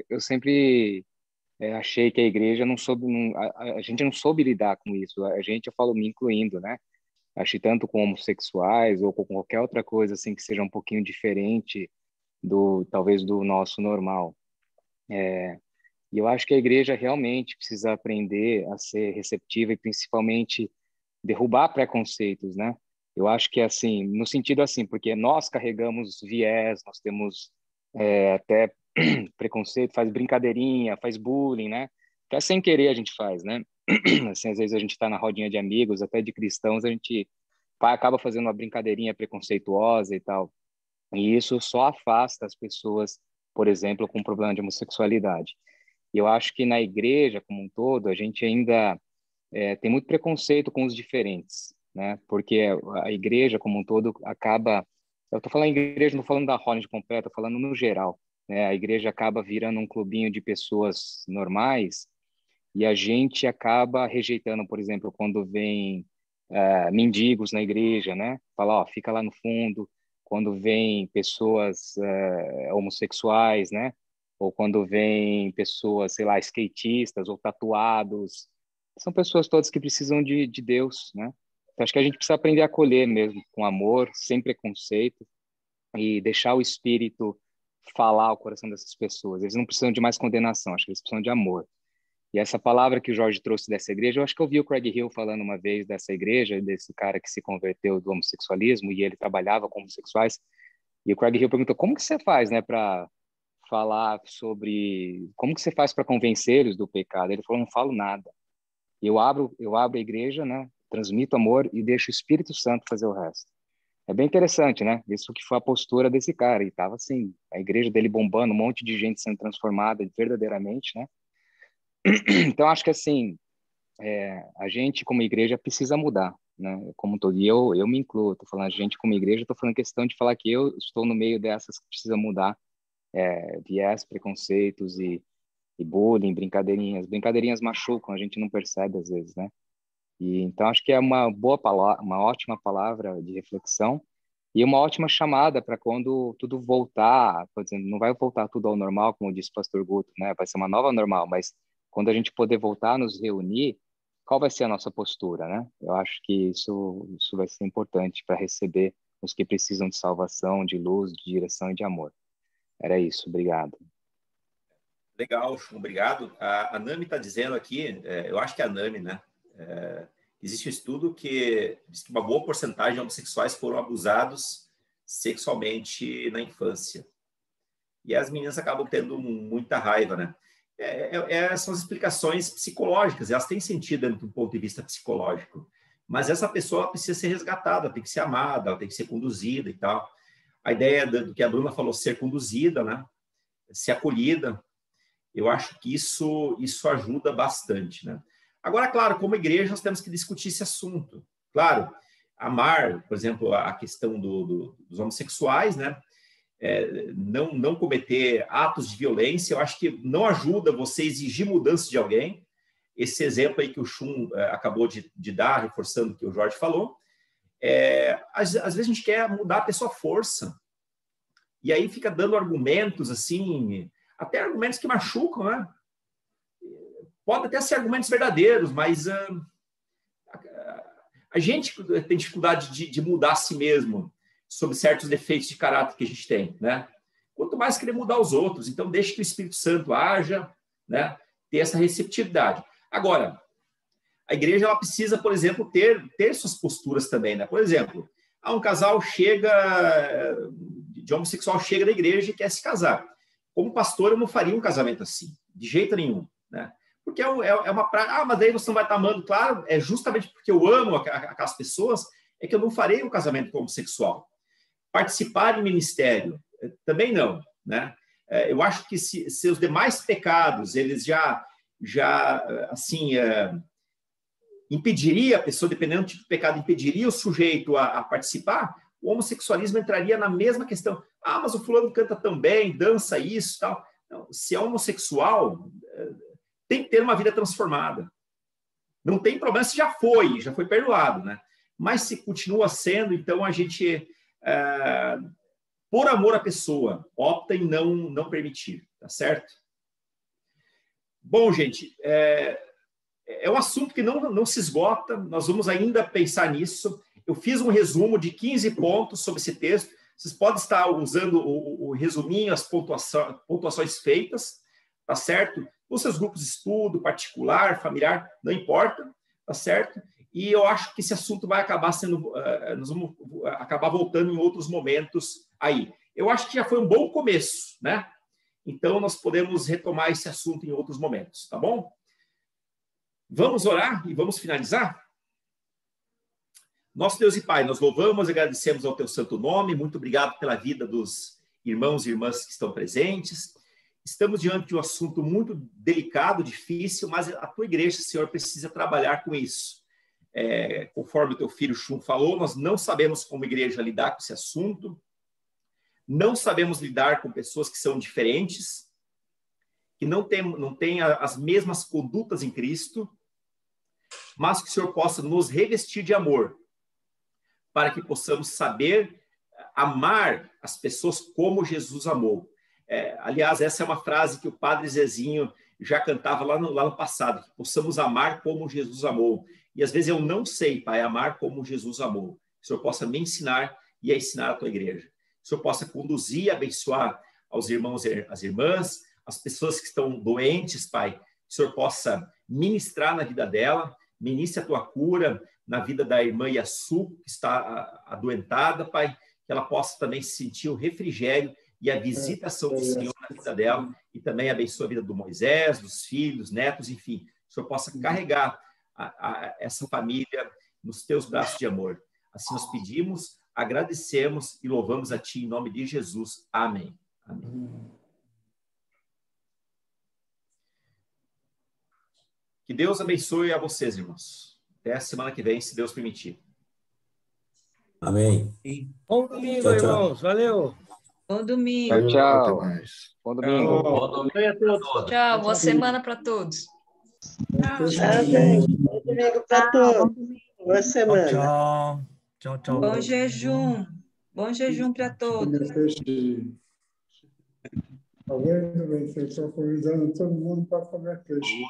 [SPEAKER 9] eu sempre achei que a igreja não soube, a gente não soube lidar com isso. Eu falo me incluindo, né? Acho que tanto com homossexuais ou com qualquer outra coisa assim que seja um pouquinho diferente talvez do nosso normal. E eu acho que a igreja realmente precisa aprender a ser receptiva e principalmente derrubar preconceitos, né? Eu acho que assim, no sentido assim, porque nós carregamos viés, nós temos até preconceito, faz brincadeirinha, faz bullying, né? Até sem querer a gente faz, né? Assim, às vezes a gente está na rodinha de amigos, até de cristãos, a gente acaba fazendo uma brincadeirinha preconceituosa e tal. E isso só afasta as pessoas, por exemplo, com problema de homossexualidade. E eu acho que na igreja como um todo, a gente ainda tem muito preconceito com os diferentes, né? Porque a igreja como um todo acaba... Eu estou falando em igreja, não estou falando da Holland completa, estou falando no geral, né? A igreja acaba virando um clubinho de pessoas normais e a gente acaba rejeitando, por exemplo, quando vem mendigos na igreja, né? Fala, ó, fica lá no fundo. Quando vem pessoas homossexuais, né? Ou quando vem pessoas, sei lá, skatistas ou tatuados. São pessoas todas que precisam de Deus, né? Então, acho que a gente precisa aprender a acolher mesmo, com amor, sem preconceito, e deixar o Espírito falar ao coração dessas pessoas. Eles não precisam de mais condenação, acho que eles precisam de amor. E essa palavra que o Jorge trouxe dessa igreja, eu acho que eu vi o Craig Hill falando uma vez dessa igreja, desse cara que se converteu do homossexualismo, e ele trabalhava com homossexuais. E o Craig Hill perguntou, como que você faz, né, para falar sobre... Como que você faz para convencer eles do pecado? Ele falou, não falo nada. Eu abro a igreja, né, transmito amor e deixo o Espírito Santo fazer o resto. É bem interessante, né? Isso que foi a postura desse cara. E tava assim, a igreja dele bombando, um monte de gente sendo transformada verdadeiramente, né? Então, acho que assim, a gente como igreja precisa mudar, né? Como todo, e eu me incluo, tô falando a gente como igreja, tô falando questão de falar que eu estou no meio dessas que precisa mudar, viés, preconceitos e bullying, brincadeirinhas. Brincadeirinhas machucam, a gente não percebe às vezes, né? E então acho que é uma boa palavra, uma ótima palavra de reflexão e uma ótima chamada para quando tudo voltar, por exemplo, não vai voltar tudo ao normal, como disse o pastor Guto, né? Vai ser uma nova normal, mas quando a gente poder voltar a nos reunir, qual vai ser a nossa postura, né? Eu acho que isso vai ser importante para receber os que precisam de salvação, de luz, de direção e de amor. Era isso, obrigado.
[SPEAKER 1] Legal, Chum, obrigado. A Nami está dizendo aqui, eu acho que é a Nami, né? Existe um estudo que diz que uma boa porcentagem de homossexuais foram abusados sexualmente na infância. E as meninas acabam tendo muita raiva, né? São as explicações psicológicas, elas têm sentido do ponto de vista psicológico. Mas essa pessoa precisa ser resgatada, tem que ser amada, ela tem que ser conduzida e tal. A ideia do que a Bruna falou, ser conduzida, né? Ser acolhida, eu acho que isso ajuda bastante, né? Agora, claro, como igreja, nós temos que discutir esse assunto. Claro, amar, por exemplo, a questão dos homossexuais, né? Não cometer atos de violência, eu acho que não ajuda você exigir mudança de alguém. Esse exemplo aí que o Chum acabou de dar, reforçando o que o Jorge falou, às vezes a gente quer mudar a pessoa à força. E aí fica dando argumentos, assim, até argumentos que machucam, né? Pode até ser argumentos verdadeiros, mas a gente tem dificuldade de mudar a si mesmo sobre certos defeitos de caráter que a gente tem, né? Quanto mais querer mudar os outros. Então, deixe que o Espírito Santo haja, né? Ter essa receptividade. Agora, a igreja ela precisa, por exemplo, ter suas posturas também, né? Por exemplo, um casal de homossexual chega na igreja e quer se casar. Como pastor, eu não faria um casamento assim, de jeito nenhum, né? Porque é uma prática. Mas daí você não vai estar amando. Claro, é justamente porque eu amo aquelas pessoas, é que eu não farei um casamento homossexual. Participar em ministério, também não, né? Eu acho que se os demais pecados, eles já assim, impediria a pessoa, dependendo do tipo de pecado, impediria o sujeito a participar, o homossexualismo entraria na mesma questão. Mas o fulano canta tão bem, dança isso, tal. Não, se é homossexual, tem que ter uma vida transformada. Não tem problema se já foi perdoado, né? Mas se continua sendo, então a gente, por amor à pessoa, opta em não permitir, tá certo? Bom, gente, é um assunto que não se esgota, nós vamos ainda pensar nisso. Eu fiz um resumo de 15 pontos sobre esse texto. Vocês podem estar usando o resuminho, as pontuações feitas, tá certo? Os seus grupos de estudo, particular, familiar, não importa, tá certo? E eu acho que esse assunto vai acabar nós vamos acabar voltando em outros momentos aí. Eu acho que já foi um bom começo, né? Então, nós podemos retomar esse assunto em outros momentos, tá bom? Vamos orar e vamos finalizar? Nosso Deus e Pai, nós louvamos e agradecemos ao teu santo nome. Muito obrigado pela vida dos irmãos e irmãs que estão presentes. Estamos diante de um assunto muito delicado, difícil, mas a tua igreja, Senhor, precisa trabalhar com isso. Conforme o teu filho Chum falou, nós não sabemos como igreja lidar com esse assunto, não sabemos lidar com pessoas que são diferentes, que não têm as mesmas condutas em Cristo, mas que o Senhor possa nos revestir de amor, para que possamos saber amar as pessoas como Jesus amou. Aliás, essa é uma frase que o Padre Zezinho já cantava lá no passado, que possamos amar como Jesus amou. E às vezes eu não sei, Pai, amar como Jesus amou. Que o Senhor possa me ensinar e ensinar a tua igreja. Que o Senhor possa conduzir e abençoar aos irmãos e às irmãs, as pessoas que estão doentes, Pai. Que o Senhor possa ministrar na vida dela, ministre a tua cura na vida da irmã Yassu, que está adoentada, Pai. que ela possa também sentir o refrigério e a visitação do Senhor na vida dela, e também abençoe a vida do Moisés, dos filhos, netos, enfim, que o Senhor possa carregar essa família nos teus braços de amor. Assim nós pedimos, agradecemos e louvamos a Ti em nome de Jesus. Amém. Amém. Que Deus abençoe a vocês, irmãos. Até a semana que vem, se Deus permitir.
[SPEAKER 10] Amém.
[SPEAKER 5] Bom domingo,
[SPEAKER 10] Tchau, tchau.
[SPEAKER 5] irmãos. Valeu.
[SPEAKER 6] Bom domingo.
[SPEAKER 9] Tchau.
[SPEAKER 11] Até mais.
[SPEAKER 9] Bom domingo.
[SPEAKER 7] Bom domingo a todos.
[SPEAKER 2] Tchau, boa semana para todos.
[SPEAKER 12] Amém. Bom domingo para todos. Boa semana.
[SPEAKER 11] Tchau. Tchau, tchau.
[SPEAKER 6] Bom jejum. Bom jejum para todos.
[SPEAKER 13] Tá vendo? Você está convidando todo mundo para comer peixe.